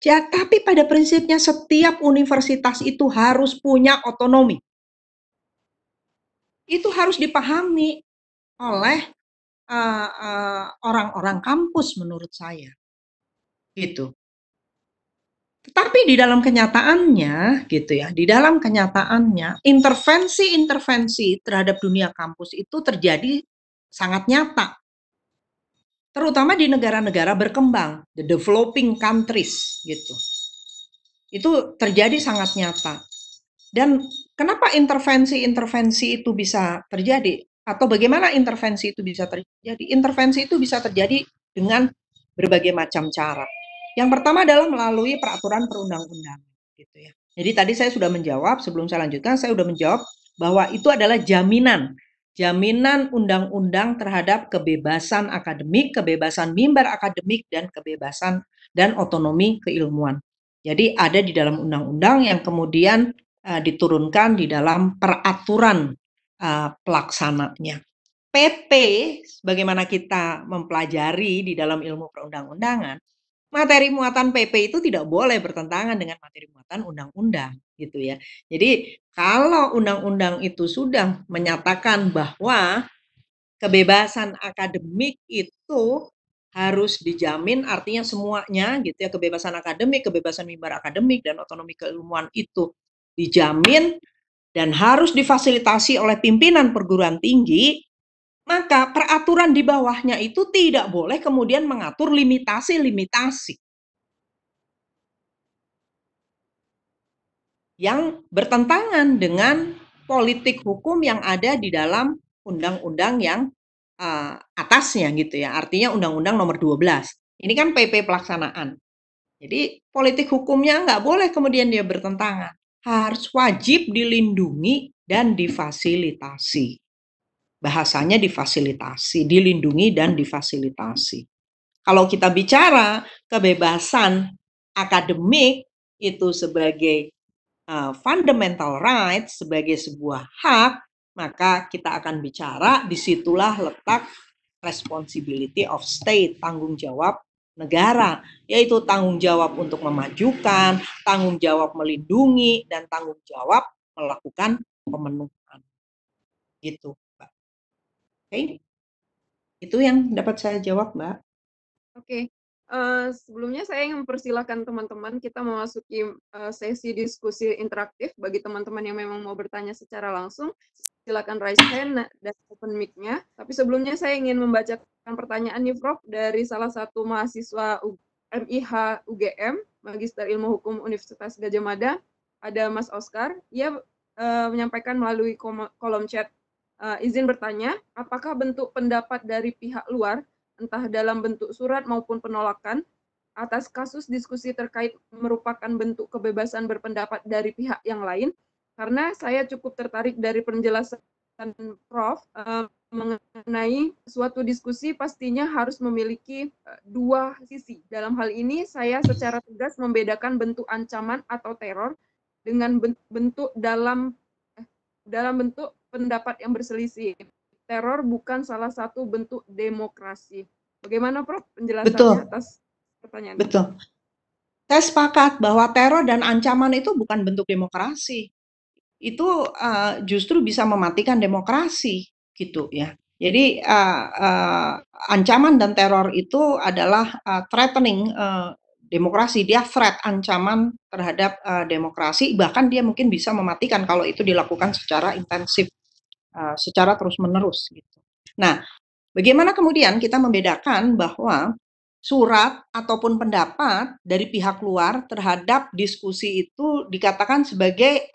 Ya, tapi pada prinsipnya setiap universitas itu harus punya otonomi. Itu harus dipahami oleh orang-orang kampus menurut saya. Gitu. Tetapi di dalam kenyataannya, gitu ya, di dalam kenyataannya, intervensi-intervensi terhadap dunia kampus itu terjadi sangat nyata. Terutama di negara-negara berkembang, the developing countries, gitu. Itu terjadi sangat nyata. Dan kenapa intervensi-intervensi itu bisa terjadi? Atau bagaimana intervensi itu bisa terjadi? Intervensi itu bisa terjadi dengan berbagai macam cara. Yang pertama adalah melalui peraturan perundang-undangan, gitu ya. Jadi tadi saya sudah menjawab, sebelum saya lanjutkan, saya sudah menjawab bahwa itu adalah jaminan undang-undang terhadap kebebasan akademik, kebebasan mimbar akademik, dan kebebasan dan otonomi keilmuan. Jadi ada di dalam undang-undang yang kemudian diturunkan di dalam peraturan pelaksananya. PP, bagaimana kita mempelajari di dalam ilmu perundang-undangan, materi muatan PP itu tidak boleh bertentangan dengan materi muatan undang-undang, gitu ya. Jadi kalau undang-undang itu sudah menyatakan bahwa kebebasan akademik itu harus dijamin, artinya semuanya gitu ya, kebebasan akademik, kebebasan mimbar akademik, dan otonomi keilmuan itu dijamin dan harus difasilitasi oleh pimpinan perguruan tinggi, maka peraturan di bawahnya itu tidak boleh kemudian mengatur limitasi-limitasi yang bertentangan dengan politik hukum yang ada di dalam undang-undang yang atasnya gitu ya. Artinya Undang-Undang Nomor 12. Ini kan PP pelaksanaan. Jadi politik hukumnya nggak boleh kemudian dia bertentangan. Harus wajib dilindungi dan difasilitasi. Bahasanya difasilitasi, dilindungi dan difasilitasi. Kalau kita bicara kebebasan akademik itu sebagai fundamental rights, sebagai sebuah hak, maka kita akan bicara disitulah letak responsibility of state, tanggung jawab negara, yaitu tanggung jawab untuk memajukan, tanggung jawab melindungi, dan tanggung jawab melakukan pemenuhan. Gitu, Mbak. Oke, itu yang dapat saya jawab, Mbak. Oke, sebelumnya saya ingin mempersilahkan teman-teman kita memasuki sesi diskusi interaktif bagi teman-teman yang memang mau bertanya secara langsung. Silakan raise hand dan open mic-nya. Tapi sebelumnya saya ingin membacakan pertanyaan nih, Prof, dari salah satu mahasiswa MIH UGM, Magister Ilmu Hukum Universitas Gadjah Mada, ada Mas Oscar. Ia menyampaikan melalui kolom chat, izin bertanya, apakah bentuk pendapat dari pihak luar, entah dalam bentuk surat maupun penolakan, atas kasus diskusi terkait merupakan bentuk kebebasan berpendapat dari pihak yang lain? Karena saya cukup tertarik dari penjelasan Prof mengenai suatu diskusi pastinya harus memiliki dua sisi. Dalam hal ini saya secara tegas membedakan bentuk ancaman atau teror dengan bentuk dalam bentuk pendapat yang berselisih. Teror bukan salah satu bentuk demokrasi. Bagaimana, Prof, penjelasannya atas pertanyaan ini? Betul. Saya sepakat bahwa teror dan ancaman itu bukan bentuk demokrasi. Itu justru bisa mematikan demokrasi, gitu ya. Jadi ancaman dan teror itu adalah threatening demokrasi. Dia threat, ancaman terhadap demokrasi, bahkan dia mungkin bisa mematikan kalau itu dilakukan secara intensif, secara terus-menerus gitu. Nah, bagaimana kemudian kita membedakan bahwa surat ataupun pendapat dari pihak luar terhadap diskusi itu dikatakan sebagai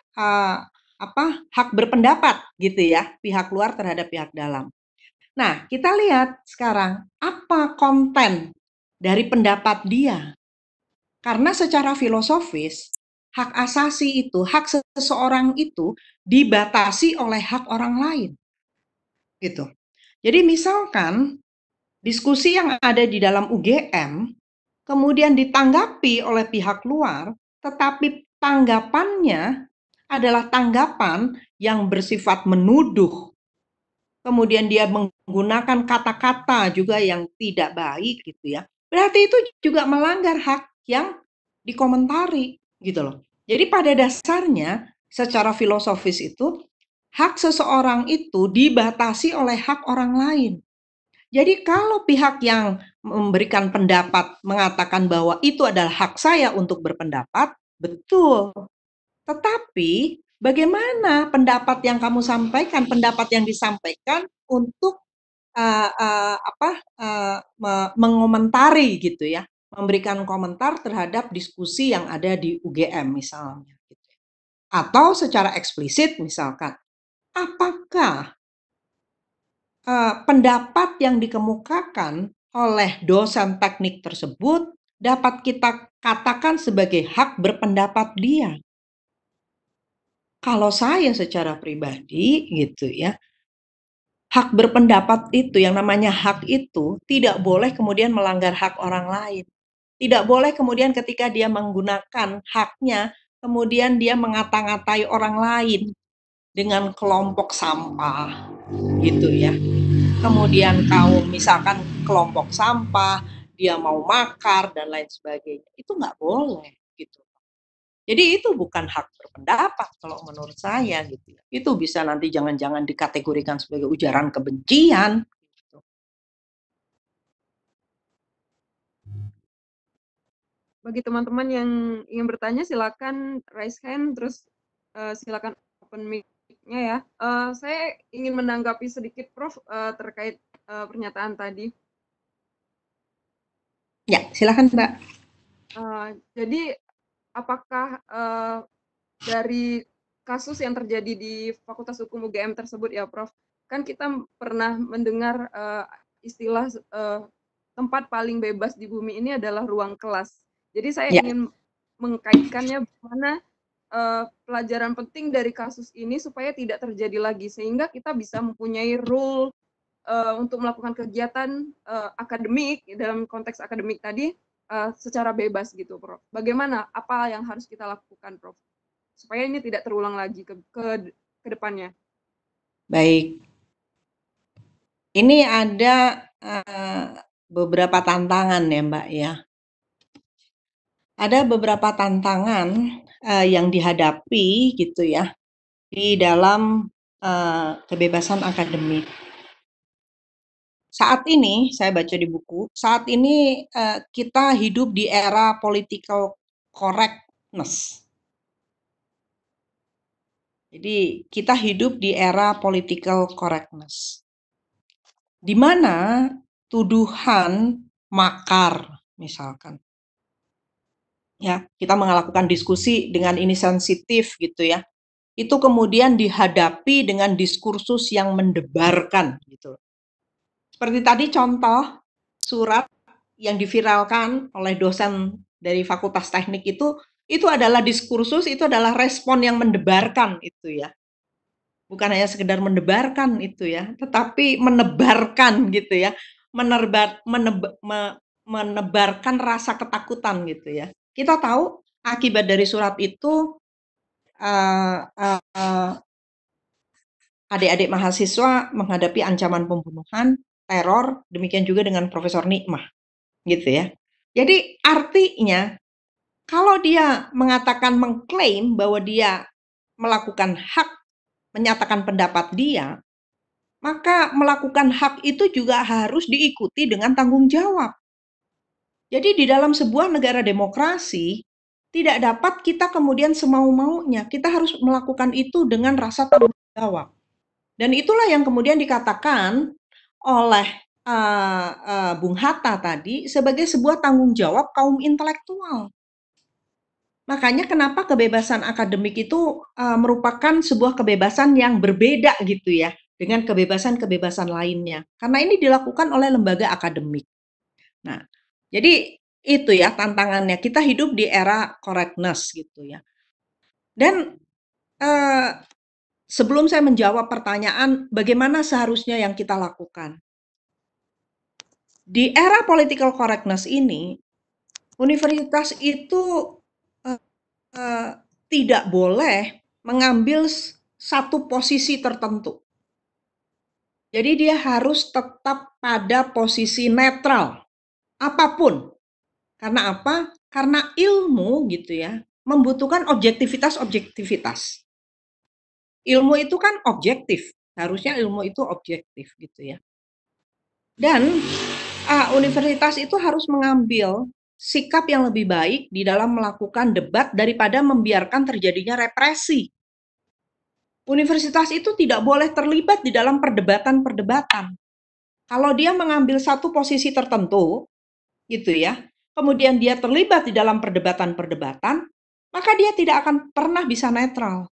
hak berpendapat gitu ya, pihak luar terhadap pihak dalam. Nah, kita lihat sekarang apa konten dari pendapat dia. Karena secara filosofis, hak asasi itu, hak seseorang itu dibatasi oleh hak orang lain. Gitu. Jadi misalkan diskusi yang ada di dalam UGM kemudian ditanggapi oleh pihak luar, tetapi tanggapannya adalah tanggapan yang bersifat menuduh. Kemudian dia menggunakan kata-kata juga yang tidak baik gitu ya. Berarti itu juga melanggar hak yang dikomentari gitu loh. Jadi pada dasarnya secara filosofis itu hak seseorang itu dibatasi oleh hak orang lain. Jadi kalau pihak yang memberikan pendapat mengatakan bahwa itu adalah hak saya untuk berpendapat, betul. Tetapi bagaimana pendapat yang kamu sampaikan, pendapat yang disampaikan untuk mengomentari gitu ya, memberikan komentar terhadap diskusi yang ada di UGM misalnya, gitu. Atau secara eksplisit misalkan, apakah pendapat yang dikemukakan oleh dosen teknik tersebut dapat kita katakan sebagai hak berpendapat dia? Kalau saya secara pribadi gitu ya, hak berpendapat itu yang namanya hak itu tidak boleh kemudian melanggar hak orang lain. Tidak boleh kemudian ketika dia menggunakan haknya, kemudian dia mengata-ngatai orang lain dengan kelompok sampah gitu ya. Kemudian kaum misalkan kelompok sampah, dia mau makar dan lain sebagainya. Itu nggak boleh gitu. Jadi itu bukan hak berpendapat kalau menurut saya gitu ya. Itu bisa nanti jangan-jangan dikategorikan sebagai ujaran kebencian. Gitu. Bagi teman-teman yang ingin bertanya silakan raise hand, terus silakan open mic-nya ya. Saya ingin menanggapi sedikit Prof terkait pernyataan tadi. Ya, silakan Mbak. Jadi apakah dari kasus yang terjadi di Fakultas Hukum UGM tersebut ya Prof, kan kita pernah mendengar istilah tempat paling bebas di bumi ini adalah ruang kelas. Jadi saya ingin mengkaitkannya bagaimana pelajaran penting dari kasus ini supaya tidak terjadi lagi, sehingga kita bisa mempunyai rule untuk melakukan kegiatan akademik dalam konteks akademik tadi secara bebas gitu, Prof. Bagaimana? Apa yang harus kita lakukan, Prof? Supaya ini tidak terulang lagi ke depannya. Baik. Ini ada beberapa tantangan ya Mbak ya. Ada beberapa tantangan yang dihadapi gitu ya di dalam kebebasan akademik. Saat ini, saya baca di buku, saat ini kita hidup di era political correctness. Jadi kita hidup di era political correctness. Di mana tuduhan makar misalkan. Ya, kita melakukan diskusi dengan ini sensitif gitu ya. Itu kemudian dihadapi dengan diskursus yang mendebarkan gitu. Seperti tadi contoh surat yang diviralkan oleh dosen dari Fakultas Teknik itu adalah diskursus, itu adalah respon yang mendebarkan itu ya. Bukan hanya sekedar mendebarkan itu ya, tetapi menebarkan gitu ya. Menebarkan rasa ketakutan gitu ya. Kita tahu akibat dari surat itu adik-adik mahasiswa menghadapi ancaman pembunuhan, teror, demikian juga dengan Profesor Nikmah, gitu ya. Jadi artinya kalau dia mengklaim bahwa dia melakukan hak menyatakan pendapat dia, maka melakukan hak itu juga harus diikuti dengan tanggung jawab. Jadi di dalam sebuah negara demokrasi tidak dapat kita kemudian semau-maunya. Kita harus melakukan itu dengan rasa tanggung jawab. Dan itulah yang kemudian dikatakan oleh Bung Hatta tadi sebagai sebuah tanggung jawab kaum intelektual. Makanya kenapa kebebasan akademik itu merupakan sebuah kebebasan yang berbeda gitu ya dengan kebebasan-kebebasan lainnya. Karena ini dilakukan oleh lembaga akademik. Nah, jadi itu ya tantangannya. Kita hidup di era correctness gitu ya. Dan eh, sebelum saya menjawab pertanyaan bagaimana seharusnya yang kita lakukan. Di era political correctness ini, universitas itu eh, tidak boleh mengambil satu posisi tertentu. Jadi dia harus tetap pada posisi netral, apapun. Karena apa? Karena ilmu gitu ya, membutuhkan objektivitas. Ilmu itu kan objektif, harusnya ilmu itu objektif gitu ya. Dan universitas itu harus mengambil sikap yang lebih baik di dalam melakukan debat daripada membiarkan terjadinya represi. Universitas itu tidak boleh terlibat di dalam perdebatan-perdebatan. Kalau dia mengambil satu posisi tertentu, gitu ya, kemudian dia terlibat di dalam perdebatan-perdebatan, maka dia tidak akan pernah bisa netral.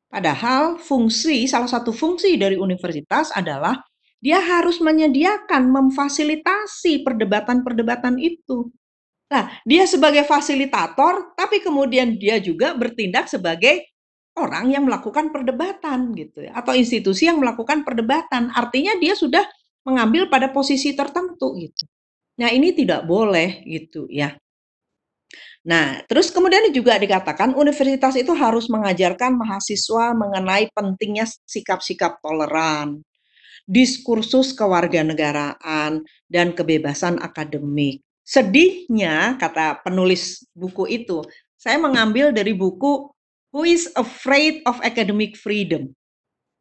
Padahal salah satu fungsi dari universitas adalah dia harus menyediakan, memfasilitasi perdebatan-perdebatan itu. Nah, dia sebagai fasilitator, tapi kemudian dia juga bertindak sebagai orang yang melakukan perdebatan gitu ya, atau institusi yang melakukan perdebatan. Artinya dia sudah mengambil pada posisi tertentu gitu. Nah, ini tidak boleh gitu ya. Nah, terus kemudian juga dikatakan universitas itu harus mengajarkan mahasiswa mengenai pentingnya sikap-sikap toleran, diskursus kewarganegaraan, dan kebebasan akademik. Sedihnya, kata penulis buku itu, saya mengambil dari buku Who is Afraid of Academic Freedom.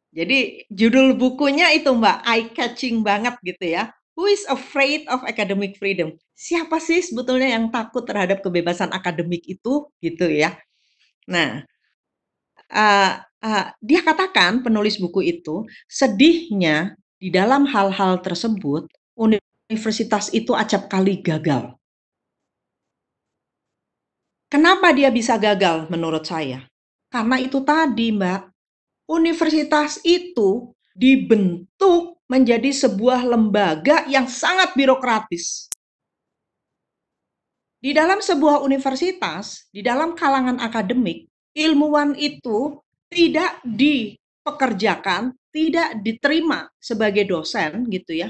Jadi judul bukunya itu Mbak, eye-catching banget gitu ya. Who is afraid of academic freedom? Siapa sih sebetulnya yang takut terhadap kebebasan akademik itu gitu ya. Nah, dia katakan, penulis buku itu, sedihnya di dalam hal-hal tersebut, universitas itu acap kali gagal. Kenapa dia bisa gagal menurut saya? Karena itu tadi, Mbak. Universitas itu dibentuk menjadi sebuah lembaga yang sangat birokratis. Di dalam sebuah universitas, di dalam kalangan akademik, ilmuwan itu tidak dipekerjakan, tidak diterima sebagai dosen gitu ya,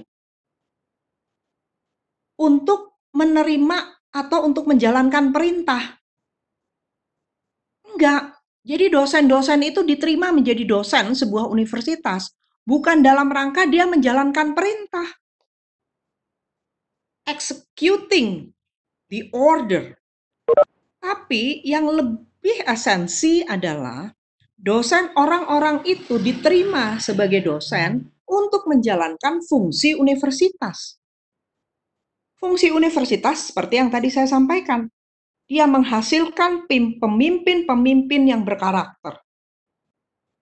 untuk menerima atau untuk menjalankan perintah. Enggak. Jadi dosen-dosen itu diterima menjadi dosen sebuah universitas, bukan dalam rangka dia menjalankan perintah. Executing the order. Tapi yang lebih esensi adalah dosen orang-orang itu diterima sebagai dosen untuk menjalankan fungsi universitas. Fungsi universitas seperti yang tadi saya sampaikan, dia menghasilkan pemimpin-pemimpin yang berkarakter.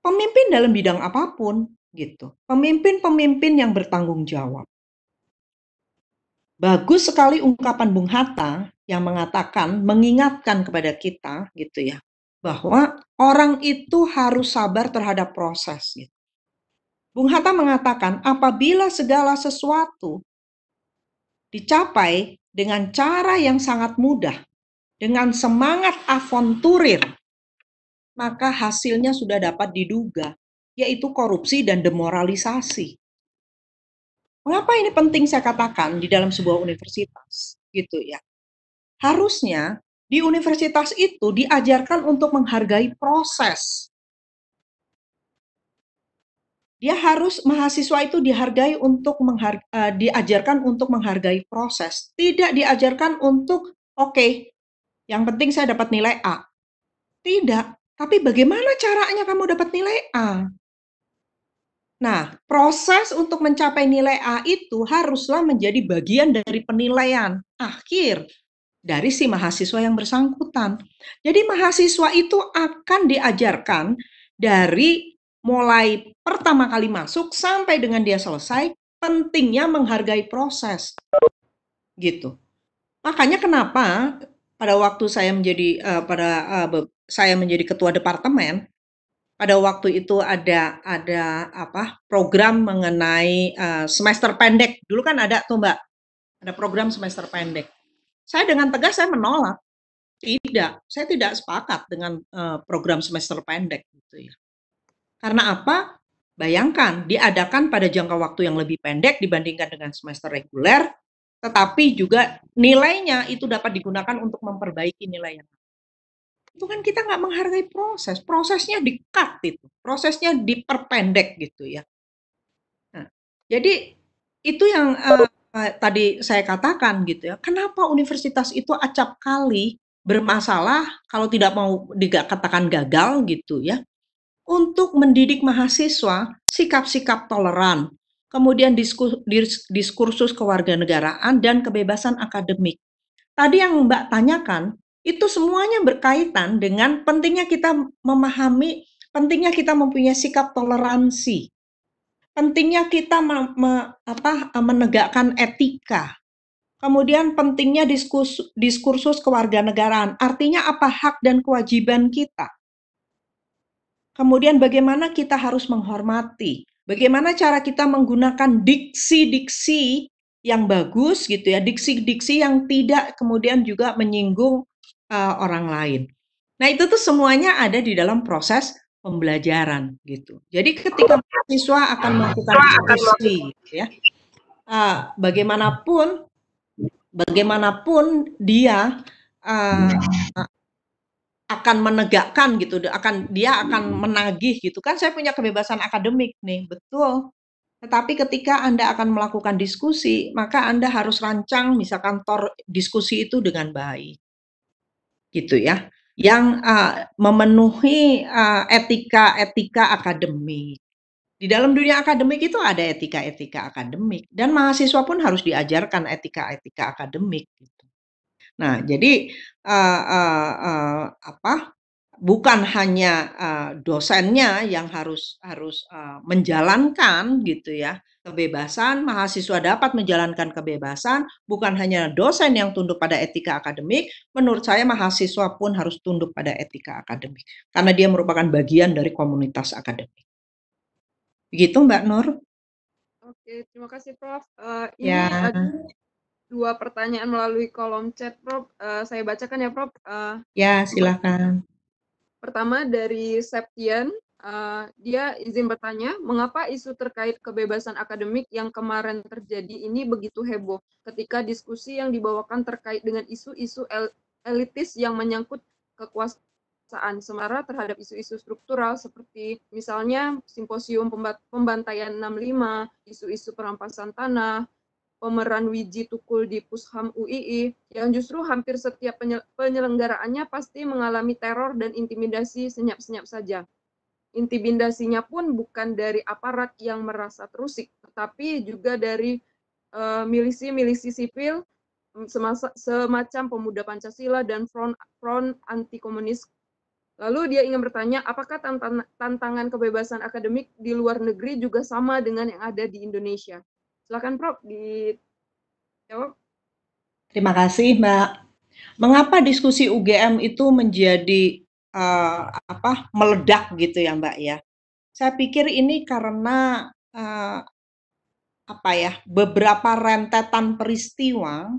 Pemimpin dalam bidang apapun, gitu. Pemimpin-pemimpin yang bertanggung jawab. Bagus sekali ungkapan Bung Hatta yang mengatakan, mengingatkan kepada kita, gitu ya, bahwa orang itu harus sabar terhadap proses. Gitu. Bung Hatta mengatakan, apabila segala sesuatu dicapai dengan cara yang sangat mudah, dengan semangat avanturir, maka hasilnya sudah dapat diduga, yaitu korupsi dan demoralisasi. Mengapa ini penting saya katakan di dalam sebuah universitas, gitu ya. Harusnya di universitas itu diajarkan untuk menghargai proses. Mahasiswa itu diajarkan untuk menghargai proses, tidak diajarkan untuk yang penting saya dapat nilai A. Tidak, tapi bagaimana caranya kamu dapat nilai A? Nah, proses untuk mencapai nilai A itu haruslah menjadi bagian dari penilaian akhir dari si mahasiswa yang bersangkutan. Jadi mahasiswa itu akan diajarkan dari mulai pertama kali masuk sampai dengan dia selesai, pentingnya menghargai proses, gitu. Makanya kenapa pada waktu saya menjadi ketua departemen, pada waktu itu ada apa, program mengenai, semester pendek. Dulu kan ada tuh, Mbak, ada program semester pendek. Saya dengan tegas saya menolak. Tidak, saya tidak sepakat dengan, program semester pendek gitu ya. Karena apa? Bayangkan diadakan pada jangka waktu yang lebih pendek dibandingkan dengan semester reguler, tetapi juga nilainya itu dapat digunakan untuk memperbaiki nilai yang itu kan kita nggak menghargai proses, prosesnya di-cut itu, prosesnya diperpendek gitu ya. Nah, jadi itu yang, tadi saya katakan gitu ya, kenapa universitas itu acap kali bermasalah kalau tidak mau dikatakan gagal gitu ya, untuk mendidik mahasiswa sikap-sikap toleran, kemudian diskursus kewarganegaraan dan kebebasan akademik. Tadi yang Mbak tanyakan, itu semuanya berkaitan dengan pentingnya kita memahami, pentingnya kita mempunyai sikap toleransi, pentingnya kita menegakkan etika, kemudian pentingnya diskursus kewarganegaraan, artinya apa hak dan kewajiban kita. Kemudian bagaimana kita harus menghormati, bagaimana cara kita menggunakan diksi-diksi yang bagus gitu ya, diksi-diksi yang tidak kemudian juga menyinggung orang lain. Nah, itu tuh semuanya ada di dalam proses pembelajaran gitu. Jadi ketika mahasiswa akan melakukan diskusi gitu ya, bagaimanapun dia uh, akan menegakkan gitu, dia akan menagih gitu kan, saya punya kebebasan akademik nih, betul. Tetapi ketika Anda akan melakukan diskusi, maka Anda harus rancang misalkan diskusi itu dengan baik, gitu ya. Yang memenuhi etika-etika akademik. Di dalam dunia akademik itu ada etika-etika akademik dan mahasiswa pun harus diajarkan etika-etika akademik. Gitu. Nah, jadi bukan hanya dosennya yang harus menjalankan gitu ya kebebasan, mahasiswa dapat menjalankan kebebasan, bukan hanya dosen yang tunduk pada etika akademik, menurut saya mahasiswa pun harus tunduk pada etika akademik karena dia merupakan bagian dari komunitas akademik. Begitu Mbak Nur. Oke, terima kasih Prof. Ini Ya. ada 2 pertanyaan melalui kolom chat Prof. Saya bacakan ya Prof. Ya, silakan. Pertama dari Septian, dia izin bertanya, mengapa isu terkait kebebasan akademik yang kemarin terjadi ini begitu heboh ketika diskusi yang dibawakan terkait dengan isu-isu elitis yang menyangkut kekuasaan, sementara terhadap isu-isu struktural seperti misalnya simposium pembantaian 65, isu-isu perampasan tanah, pemeran Wiji Tukul di Pusham UII, yang justru hampir setiap penyelenggaraannya pasti mengalami teror dan intimidasi senyap-senyap saja. Intimidasinya pun bukan dari aparat yang merasa terusik, tetapi juga dari milisi-milisi sipil, semacam Pemuda Pancasila dan Front Anti Komunis. Lalu dia ingin bertanya, apakah tantangan kebebasan akademik di luar negeri juga sama dengan yang ada di Indonesia? Silakan Prof, dijawab. Terima kasih, Mbak. Mengapa diskusi UGM itu menjadi meledak gitu ya, Mbak ya? Saya pikir ini karena beberapa rentetan peristiwa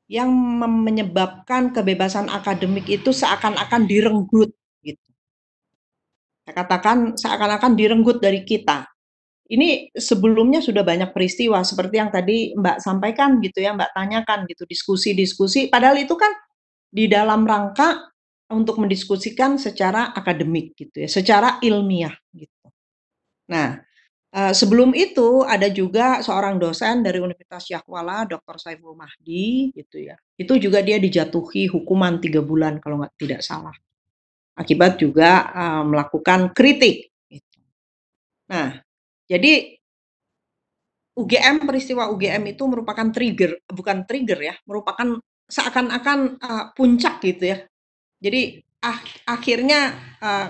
yang menyebabkan kebebasan akademik itu seakan-akan direnggut gitu. Saya katakan seakan-akan direnggut dari kita. Ini sebelumnya sudah banyak peristiwa seperti yang tadi Mbak sampaikan gitu ya, Mbak tanyakan gitu, diskusi-diskusi, padahal itu kan di dalam rangka untuk mendiskusikan secara akademik gitu ya, secara ilmiah gitu. Nah, sebelum itu ada juga seorang dosen dari Universitas Syahkuala, Dr. Saiful Mahdi gitu ya. Itu juga dia dijatuhi hukuman 3 bulan kalau tidak salah. Akibat juga melakukan kritik gitu. Nah, jadi peristiwa UGM itu merupakan bukan trigger ya, merupakan seakan-akan puncak gitu ya. Jadi akhirnya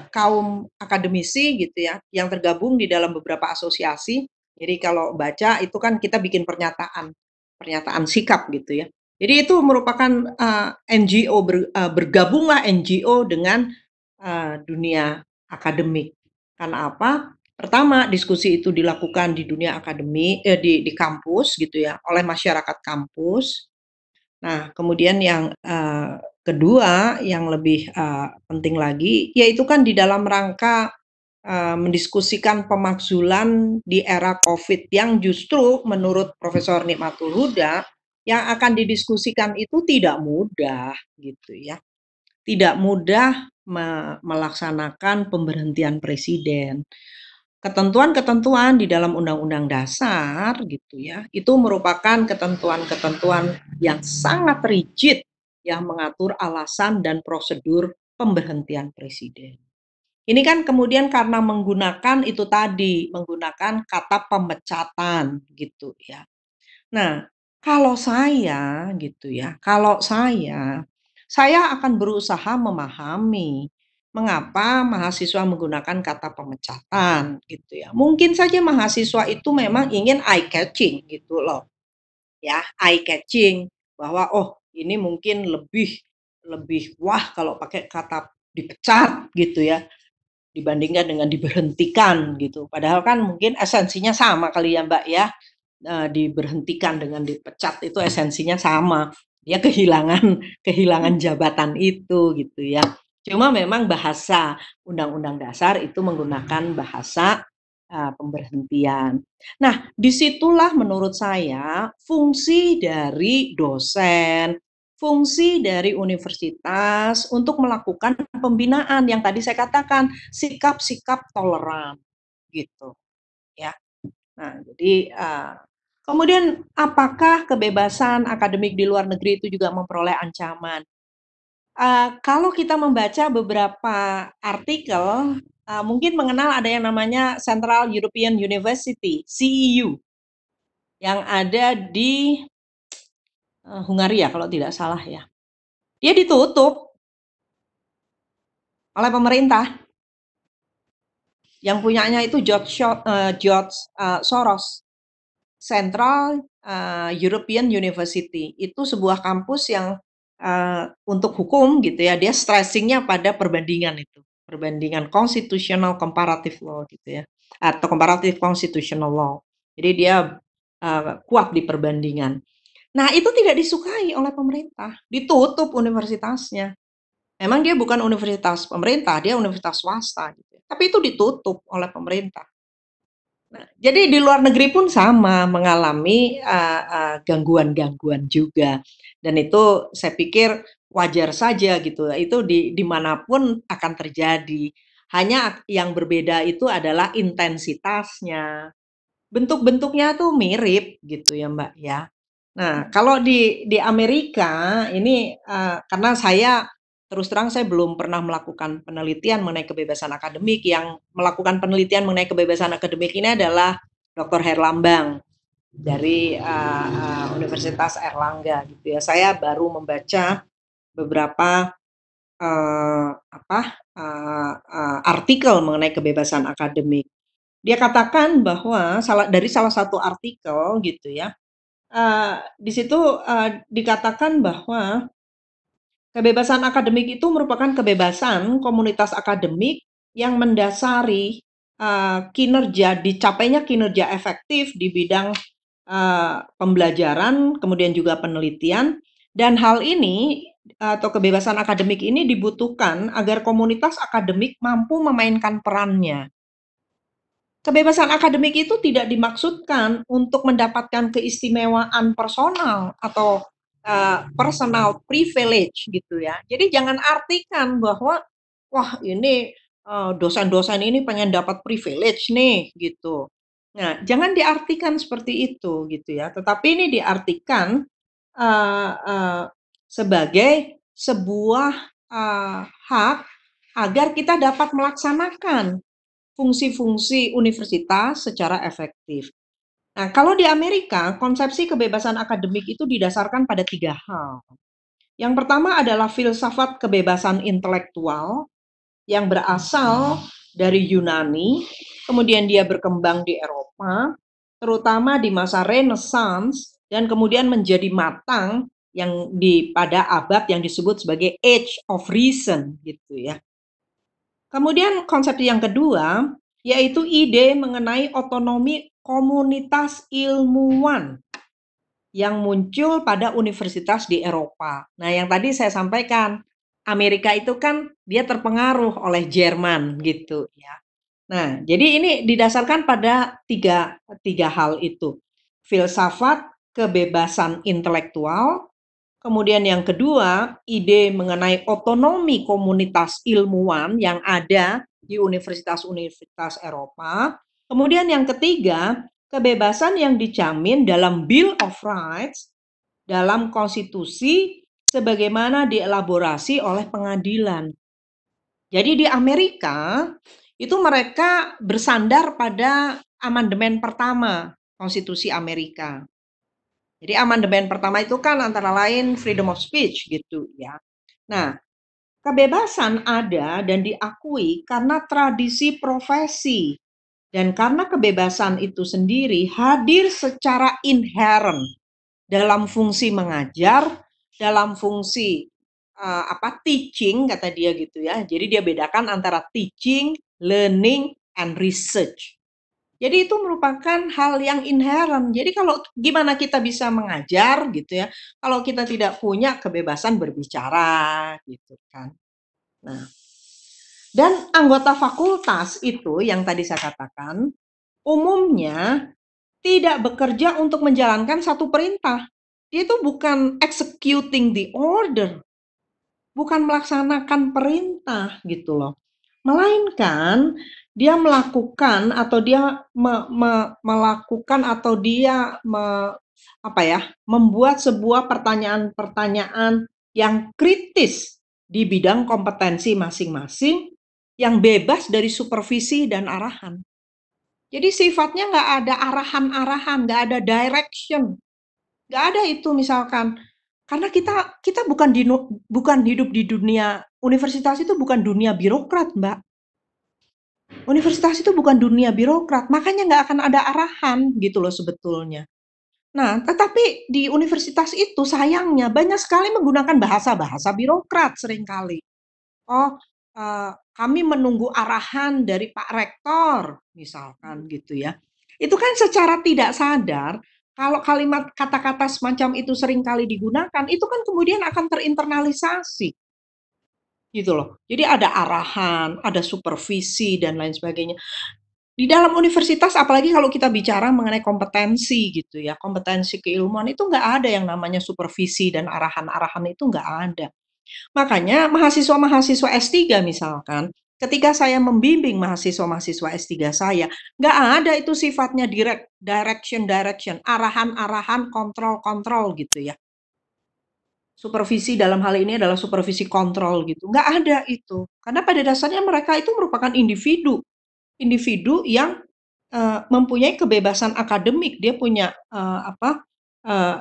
kaum akademisi gitu ya, yang tergabung di dalam beberapa asosiasi Jadi kalau baca itu kan kita bikin pernyataan sikap gitu ya. Jadi itu merupakan NGO bergabunglah NGO dengan dunia akademik. Karena apa? Pertama, diskusi itu dilakukan di dunia akademik, di kampus gitu ya, oleh masyarakat kampus. Nah, kemudian yang kedua, yang lebih penting lagi, yaitu kan di dalam rangka mendiskusikan pemakzulan di era COVID yang justru menurut Profesor Nikmatul Huda yang akan didiskusikan itu tidak mudah gitu ya. Tidak mudah melaksanakan pemberhentian presiden. Ketentuan-ketentuan di dalam Undang-Undang Dasar gitu ya, itu merupakan ketentuan-ketentuan yang sangat rigid yang mengatur alasan dan prosedur pemberhentian presiden. Ini kan kemudian karena menggunakan itu tadi, menggunakan kata pemecatan gitu ya. Nah, kalau saya gitu ya, kalau saya akan berusaha memahami mengapa mahasiswa menggunakan kata pemecatan gitu ya. Mungkin saja mahasiswa itu memang ingin eye catching gitu loh. Ya, eye catching bahwa oh, ini mungkin lebih lebih wah kalau pakai kata dipecat gitu ya dibandingkan dengan diberhentikan gitu. Padahal kan mungkin esensinya sama kali ya Mbak ya. Diberhentikan dengan dipecat itu esensinya sama. Dia kehilangan kehilangan jabatan itu gitu ya. Cuma memang bahasa Undang-Undang Dasar itu menggunakan bahasa pemberhentian. Nah, disitulah menurut saya fungsi dari dosen, fungsi dari universitas untuk melakukan pembinaan yang tadi saya katakan sikap-sikap toleran gitu ya. Nah, jadi kemudian apakah kebebasan akademik di luar negeri itu juga memperoleh ancaman? Kalau kita membaca beberapa artikel, mungkin mengenal ada yang namanya Central European University (CEU) yang ada di Hungaria kalau tidak salah ya. Dia ditutup oleh pemerintah. Yang punyanya itu George Soros. Central European University. Itu sebuah kampus yang untuk hukum gitu ya, dia stressingnya pada perbandingan itu. Perbandingan constitutional comparative law gitu ya. Atau comparative constitutional law. Jadi dia kuat di perbandingan. Nah, itu tidak disukai oleh pemerintah. Ditutup universitasnya. Memang dia bukan universitas pemerintah, dia universitas swasta gitu. Tapi itu ditutup oleh pemerintah. Nah, jadi di luar negeri pun sama mengalami gangguan-gangguan juga, dan itu saya pikir wajar saja gitu. Itu dimanapun akan terjadi. Hanya yang berbeda itu adalah intensitasnya. Bentuk-bentuknya tuh mirip gitu ya Mbak ya. Nah, kalau di Amerika ini karena saya terus terang saya belum pernah melakukan penelitian mengenai kebebasan akademik. Yang melakukan penelitian mengenai kebebasan akademik ini adalah Dr. Herlambang dari Universitas Erlangga gitu ya. Saya baru membaca beberapa artikel mengenai kebebasan akademik. Dia katakan bahwa dari salah satu artikel gitu ya, di situ dikatakan bahwa kebebasan akademik itu merupakan kebebasan komunitas akademik yang mendasari dicapainya kinerja efektif di bidang pembelajaran, kemudian juga penelitian, dan hal ini atau kebebasan akademik ini dibutuhkan agar komunitas akademik mampu memainkan perannya. Kebebasan akademik itu tidak dimaksudkan untuk mendapatkan keistimewaan personal atau personal privilege gitu ya. Jadi jangan artikan bahwa wah ini dosen-dosen ini pengen dapat privilege nih gitu. Nah, jangan diartikan seperti itu gitu ya. Tetapi ini diartikan sebagai sebuah hak agar kita dapat melaksanakan fungsi-fungsi universitas secara efektif. Nah, kalau di Amerika, konsepsi kebebasan akademik itu didasarkan pada 3 hal. Yang pertama adalah filsafat kebebasan intelektual yang berasal dari Yunani, kemudian dia berkembang di Eropa, terutama di masa Renaissance dan kemudian menjadi matang yang pada abad yang disebut sebagai Age of Reason gitu ya. Kemudian konsep yang kedua yaitu ide mengenai otonomi komunitas ilmuwan yang muncul pada universitas di Eropa. Nah, yang tadi saya sampaikan, Amerika itu kan dia terpengaruh oleh Jerman gitu ya. Nah, jadi ini didasarkan pada tiga hal itu. Filsafat, kebebasan intelektual, kemudian yang kedua, ide mengenai otonomi komunitas ilmuwan yang ada di universitas-universitas Eropa. Kemudian yang ketiga, kebebasan yang dijamin dalam Bill of Rights, dalam konstitusi, sebagaimana dielaborasi oleh pengadilan. Jadi di Amerika, itu mereka bersandar pada amandemen pertama konstitusi Amerika. Jadi amandemen pertama itu kan antara lain freedom of speech gitu ya. Nah, kebebasan ada dan diakui karena tradisi profesi. Dan karena kebebasan itu sendiri hadir secara inherent dalam fungsi mengajar, dalam fungsi teaching kata dia gitu ya. Jadi dia bedakan antara teaching, learning, and research. Jadi itu merupakan hal yang inherent. Jadi kalau gimana kita bisa mengajar gitu ya, kalau kita tidak punya kebebasan berbicara gitu kan. Nah, dan anggota fakultas itu yang tadi saya katakan, umumnya tidak bekerja untuk menjalankan satu perintah. Dia itu bukan executing the order, bukan melaksanakan perintah gitu loh. Melainkan dia melakukan atau dia melakukan atau dia membuat sebuah pertanyaan-pertanyaan yang kritis di bidang kompetensi masing-masing yang bebas dari supervisi dan arahan. Jadi sifatnya nggak ada arahan-arahan, nggak ada direction, nggak ada itu misalkan. Karena kita bukan hidup di dunia universitas itu bukan dunia birokrat, Mbak. Universitas itu bukan dunia birokrat, makanya nggak akan ada arahan gitu loh sebetulnya. Nah, tetapi di universitas itu sayangnya banyak sekali menggunakan bahasa-bahasa birokrat seringkali. Oh, kami menunggu arahan dari Pak Rektor, misalkan gitu ya. Itu kan secara tidak sadar, kalau kalimat kata-kata semacam itu seringkali digunakan, itu kan kemudian akan terinternalisasi. Gitu loh. Jadi ada arahan, ada supervisi dan lain sebagainya. Di dalam universitas apalagi kalau kita bicara mengenai kompetensi gitu ya, kompetensi keilmuan itu nggak ada yang namanya supervisi dan arahan-arahan itu nggak ada. Makanya mahasiswa-mahasiswa S3 misalkan, ketika saya membimbing mahasiswa-mahasiswa S3 saya, nggak ada itu sifatnya direction, arahan-arahan, kontrol-kontrol gitu ya. Supervisi dalam hal ini adalah supervisi kontrol gitu, nggak ada itu. Karena pada dasarnya mereka itu merupakan individu, individu yang mempunyai kebebasan akademik. Dia punya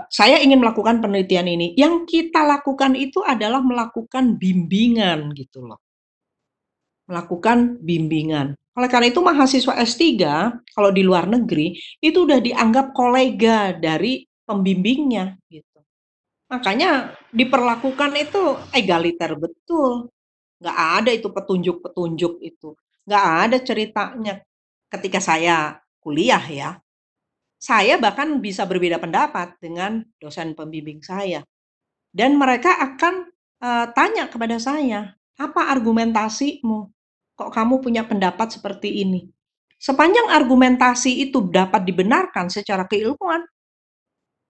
saya ingin melakukan penelitian ini. Yang kita lakukan itu adalah melakukan bimbingan gitu loh. Melakukan bimbingan. Oleh karena itu mahasiswa S3 kalau di luar negeri itu udah dianggap kolega dari pembimbingnya gitu. Makanya diperlakukan itu egaliter betul. Nggak ada itu petunjuk-petunjuk itu. Nggak ada ceritanya ketika saya kuliah ya. Saya bahkan bisa berbeda pendapat dengan dosen pembimbing saya. Dan mereka akan tanya kepada saya, apa argumentasimu? Kok kamu punya pendapat seperti ini? Sepanjang argumentasi itu dapat dibenarkan secara keilmuan,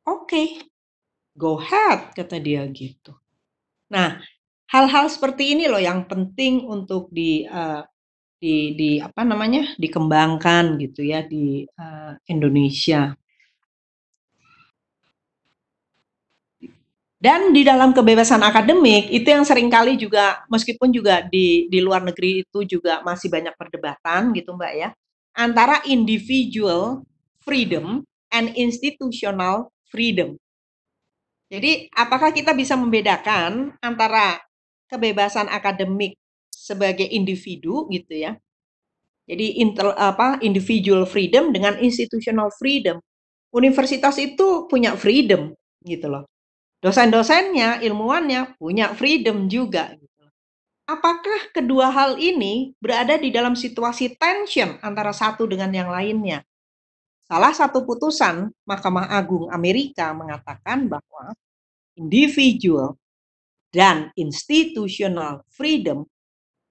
oke, go ahead, kata dia gitu. Nah, hal-hal seperti ini loh yang penting untuk dikembangkan gitu ya di Indonesia. Dan di dalam kebebasan akademik itu yang seringkali juga meskipun juga di luar negeri itu juga masih banyak perdebatan gitu Mbak ya, antara individual freedom and institutional freedom. Jadi apakah kita bisa membedakan antara kebebasan akademik sebagai individu gitu ya Jadi individual freedom dengan institutional freedom. Universitas itu punya freedom gitu loh. Dosen-dosennya, ilmuwannya punya freedom juga gitu. Apakah kedua hal ini berada di dalam situasi tension antara satu dengan yang lainnya? Salah satu putusan Mahkamah Agung Amerika mengatakan bahwa individual dan institutional freedom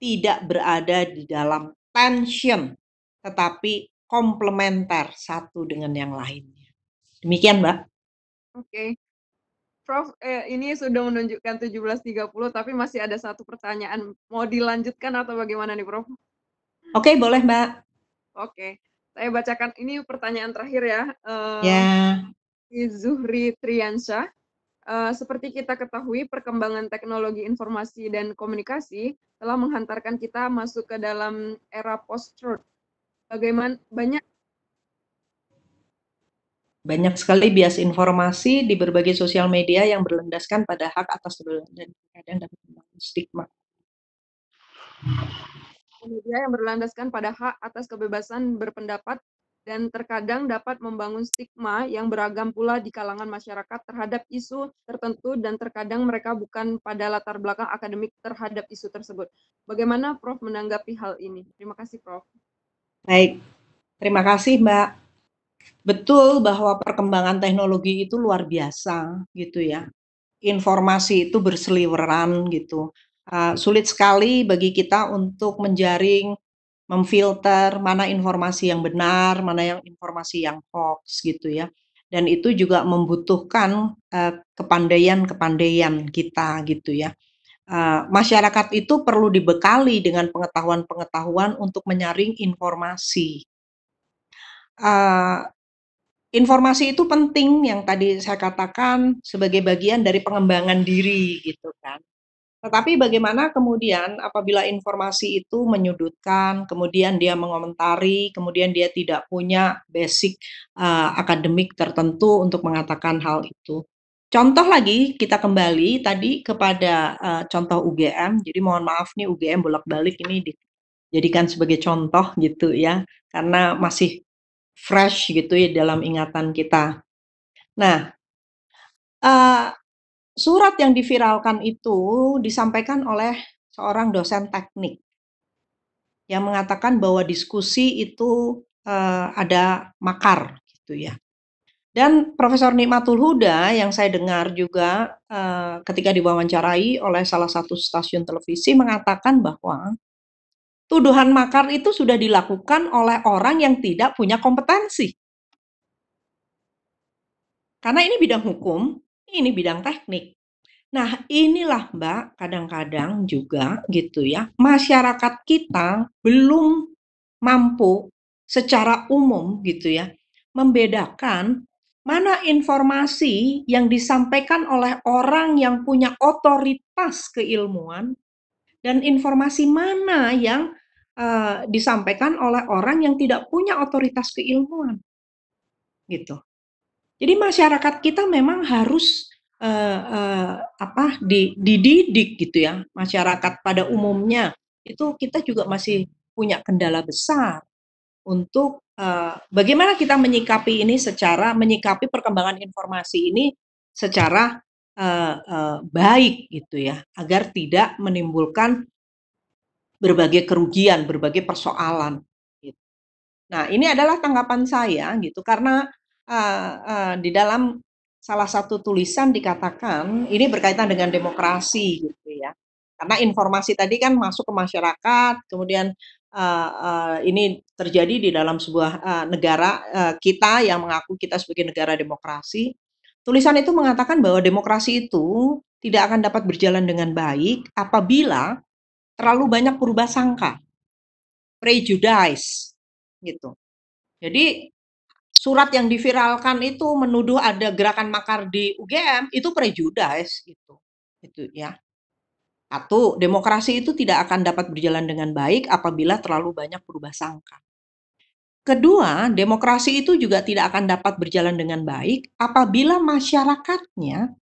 tidak berada di dalam tension, tetapi komplementer satu dengan yang lainnya. Demikian, Mbak. Oke. Prof, ini sudah menunjukkan 17.30 tapi masih ada satu pertanyaan. Mau dilanjutkan atau bagaimana nih, Prof? Oke, boleh, Mbak. Oke. Saya bacakan ini pertanyaan terakhir ya. Ya, Zuhri Triansyah. Seperti kita ketahui, perkembangan teknologi informasi dan komunikasi telah menghantarkan kita masuk ke dalam era post-truth. Bagaimana banyak sekali bias informasi di berbagai sosial media yang berlandaskan pada hak atas kebebasan dan kadang dapat membangun stigma. media yang berlandaskan pada hak atas kebebasan berpendapat dan terkadang dapat membangun stigma yang beragam pula di kalangan masyarakat terhadap isu tertentu dan terkadang mereka bukan pada latar belakang akademik terhadap isu tersebut. Bagaimana Prof menanggapi hal ini? Terima kasih, Prof. Baik, terima kasih, Mbak. Betul bahwa perkembangan teknologi itu luar biasa gitu ya. Informasi itu berseliweran gitu. Sulit sekali bagi kita untuk menjaring, memfilter mana informasi yang benar, mana yang informasi yang hoax gitu ya. Dan itu juga membutuhkan kepandaian-kepandaian kita gitu ya. Masyarakat itu perlu dibekali dengan pengetahuan-pengetahuan untuk menyaring informasi. Informasi itu penting yang tadi saya katakan sebagai bagian dari pengembangan diri gitu kan. Tetapi bagaimana kemudian apabila informasi itu menyudutkan, kemudian dia mengomentari, kemudian dia tidak punya basic akademik tertentu untuk mengatakan hal itu. Contoh lagi kita kembali tadi kepada contoh UGM. Jadi mohon maaf nih UGM bolak-balik ini dijadikan sebagai contoh gitu ya, karena masih fresh gitu ya dalam ingatan kita. Nah, uh, surat yang diviralkan itu disampaikan oleh seorang dosen teknik yang mengatakan bahwa diskusi itu ada makar gitu ya. Dan Profesor Nikmatul Huda yang saya dengar juga ketika diwawancarai oleh salah satu stasiun televisi mengatakan bahwa tuduhan makar itu sudah dilakukan oleh orang yang tidak punya kompetensi. Karena ini bidang hukum, ini bidang teknik. Nah, inilah Mbak, kadang-kadang juga gitu ya, masyarakat kita belum mampu secara umum gitu ya, membedakan mana informasi yang disampaikan oleh orang yang punya otoritas keilmuan dan informasi mana yang disampaikan oleh orang yang tidak punya otoritas keilmuan gitu. Jadi masyarakat kita memang harus dididik gitu ya. Masyarakat pada umumnya itu kita juga masih punya kendala besar untuk bagaimana kita menyikapi perkembangan informasi ini secara baik gitu ya, agar tidak menimbulkan berbagai kerugian, berbagai persoalan. Gitu. Nah, ini adalah tanggapan saya gitu karena di dalam salah satu tulisan dikatakan ini berkaitan dengan demokrasi gitu ya. Karena informasi tadi kan masuk ke masyarakat, kemudian ini terjadi di dalam sebuah negara kita yang mengaku kita sebagai negara demokrasi. Tulisan itu mengatakan bahwa demokrasi itu tidak akan dapat berjalan dengan baik apabila terlalu banyak prasangka, prejudice gitu. Jadi surat yang diviralkan itu menuduh ada gerakan makar di UGM itu prejudice gitu. Itu ya. Satu, demokrasi itu tidak akan dapat berjalan dengan baik apabila terlalu banyak prasangka. Kedua, demokrasi itu juga tidak akan dapat berjalan dengan baik apabila masyarakatnya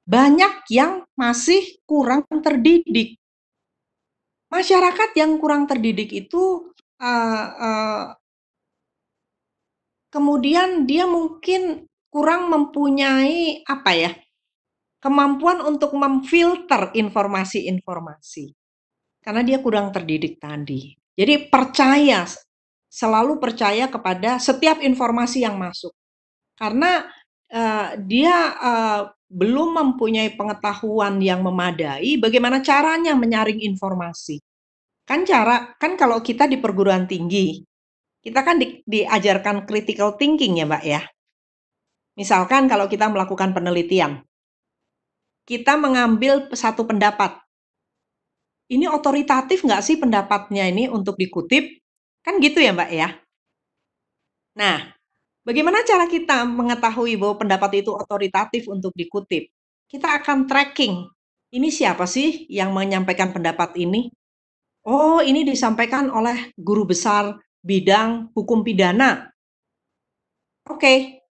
banyak yang masih kurang terdidik. Masyarakat yang kurang terdidik itu eee eee, kemudian dia mungkin kurang mempunyai, apa ya, kemampuan untuk memfilter informasi-informasi, karena dia kurang terdidik tadi. Jadi selalu percaya kepada setiap informasi yang masuk. Karena, dia, belum mempunyai pengetahuan yang memadai bagaimana caranya menyaring informasi. Kan kalau kita di perguruan tinggi, kita kan diajarkan critical thinking ya, Mbak, ya. Misalkan kalau kita melakukan penelitian, kita mengambil satu pendapat, ini otoritatif nggak sih pendapatnya ini untuk dikutip? Kan gitu ya, Mbak, ya. Nah, bagaimana cara kita mengetahui bahwa pendapat itu otoritatif untuk dikutip? Kita akan tracking, ini siapa sih yang menyampaikan pendapat ini? Oh, ini disampaikan oleh guru besar bidang hukum pidana. Oke,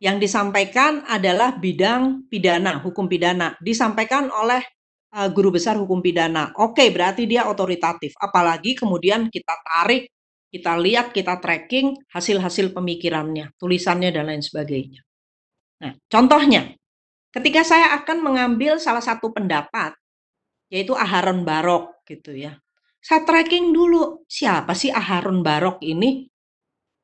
yang disampaikan adalah bidang pidana, hukum pidana, disampaikan oleh, guru besar hukum pidana. Oke, berarti dia otoritatif. Apalagi kemudian kita tarik, kita lihat, kita tracking hasil-hasil pemikirannya, tulisannya dan lain sebagainya. Nah, contohnya, ketika saya akan mengambil salah satu pendapat, yaitu Aharon Barok gitu ya. Saya tracking dulu, siapa sih Aharon Barok ini?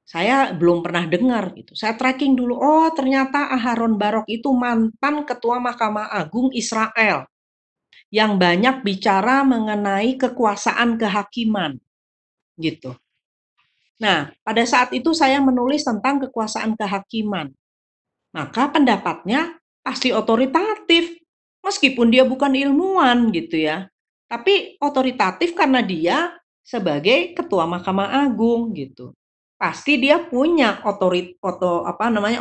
Saya belum pernah dengar gitu. Saya tracking dulu, oh ternyata Aharon Barok itu mantan Ketua Mahkamah Agung Israel yang banyak bicara mengenai kekuasaan kehakiman gitu. Nah, pada saat itu saya menulis tentang kekuasaan kehakiman. Maka pendapatnya pasti otoritatif, meskipun dia bukan ilmuwan gitu ya. Tapi otoritatif karena dia sebagai ketua Mahkamah Agung gitu. Pasti dia punya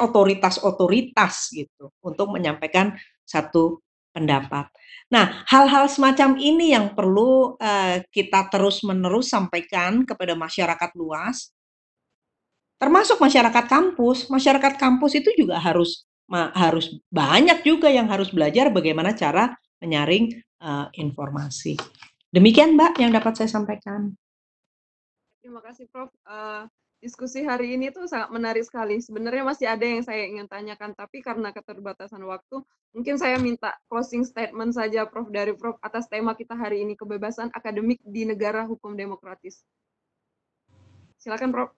otoritas-otoritas gitu untuk menyampaikan satu pendapat. Nah, hal-hal semacam ini yang perlu kita terus-menerus sampaikan kepada masyarakat luas. Termasuk masyarakat kampus. Masyarakat kampus itu juga harus banyak juga yang harus belajar bagaimana cara menyaring, informasi. Demikian, Mbak, yang dapat saya sampaikan. Terima kasih Prof. Diskusi hari ini tuh sangat menarik sekali. Sebenarnya masih ada yang saya ingin tanyakan, tapi karena keterbatasan waktu, mungkin saya minta closing statement saja Prof dari Prof atas tema kita hari ini, kebebasan akademik di negara hukum demokratis. Silakan Prof.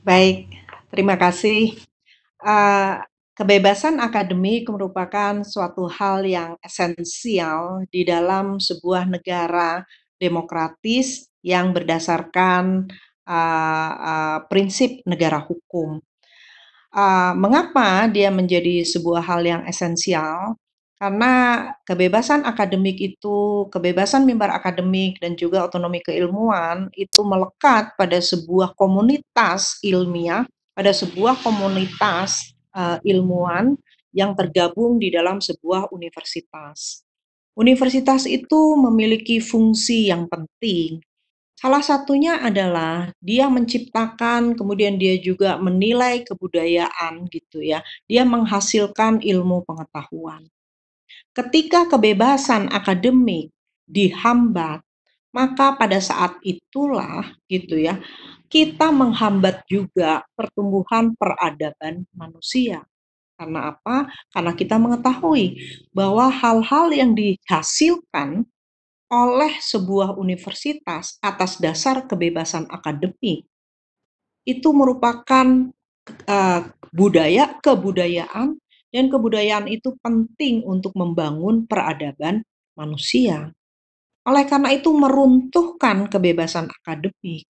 Baik, terima kasih. Kebebasan akademik merupakan suatu hal yang esensial di dalam sebuah negara demokratis yang berdasarkan prinsip negara hukum. Mengapa dia menjadi sebuah hal yang esensial? Karena kebebasan akademik itu, kebebasan mimbar akademik dan juga otonomi keilmuan itu melekat pada sebuah komunitas ilmiah, pada sebuah komunitas ilmuwan yang tergabung di dalam sebuah universitas. Universitas itu memiliki fungsi yang penting. Salah satunya adalah dia menciptakan, kemudian dia juga menilai kebudayaan gitu ya. Dia menghasilkan ilmu pengetahuan. Ketika kebebasan akademik dihambat, maka pada saat itulah gitu ya, kita menghambat juga pertumbuhan peradaban manusia. Karena apa? Karena kita mengetahui bahwa hal-hal yang dihasilkan oleh sebuah universitas atas dasar kebebasan akademik itu merupakan kebudayaan dan kebudayaan itu penting untuk membangun peradaban manusia. Oleh karena itu meruntuhkan kebebasan akademik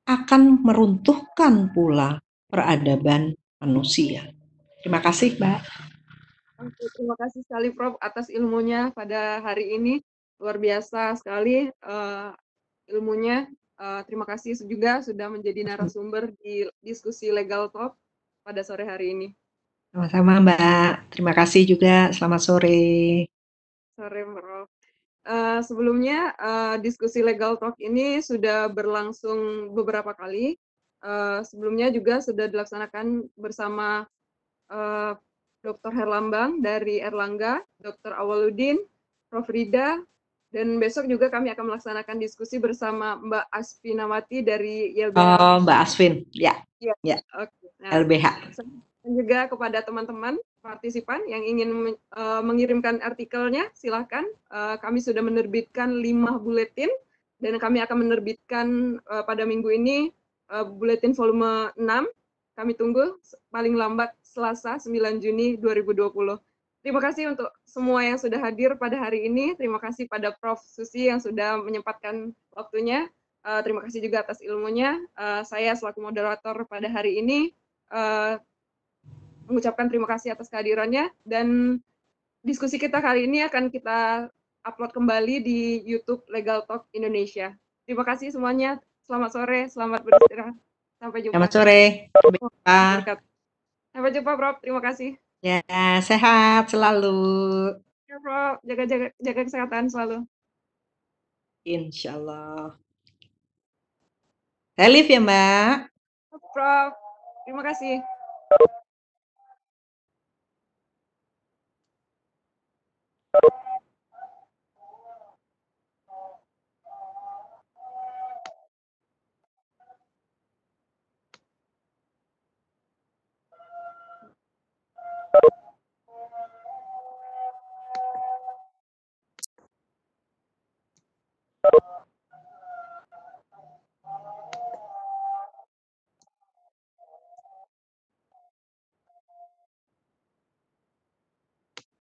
akan meruntuhkan pula peradaban manusia. Terima kasih, Mbak. Oke, terima kasih sekali Prof atas ilmunya pada hari ini. Luar biasa sekali ilmunya. Terima kasih juga sudah menjadi narasumber di diskusi Legal Talk pada sore hari ini. Sama-sama, Mbak. Terima kasih juga. Selamat sore. Sore Prof. Sebelumnya diskusi Legal Talk ini sudah berlangsung beberapa kali. Sebelumnya juga sudah dilaksanakan bersama Dr. Herlambang dari Erlangga, Dr. Awaludin, Prof. Rida, Dan besok juga kami akan melaksanakan diskusi bersama Mbak Asfinawati dari YLBH. Oh, Mbak Asvin, ya, Ya, ya, oke. Nah, LBH. dan juga kepada teman-teman partisipan yang ingin mengirimkan artikelnya, silahkan. Kami sudah menerbitkan 5 buletin dan kami akan menerbitkan pada minggu ini buletin volume 6. Kami tunggu paling lambat Selasa 9 Juni 2020. Terima kasih untuk semua yang sudah hadir pada hari ini. Terima kasih pada Prof. Susi yang sudah menyempatkan waktunya. Terima kasih juga atas ilmunya. Saya selaku moderator pada hari ini mengucapkan terima kasih atas kehadirannya, dan diskusi kita kali ini akan kita upload kembali di YouTube Legal Talk Indonesia. Terima kasih semuanya. Selamat sore, selamat beristirahat. Sampai jumpa. Selamat sore. Sampai jumpa. Sampai jumpa, Prof. Terima kasih. Ya, sehat selalu. Ya, Prof. Jaga kesehatan selalu. Insya Allah. Saya live ya, Mbak. Prof. Terima kasih.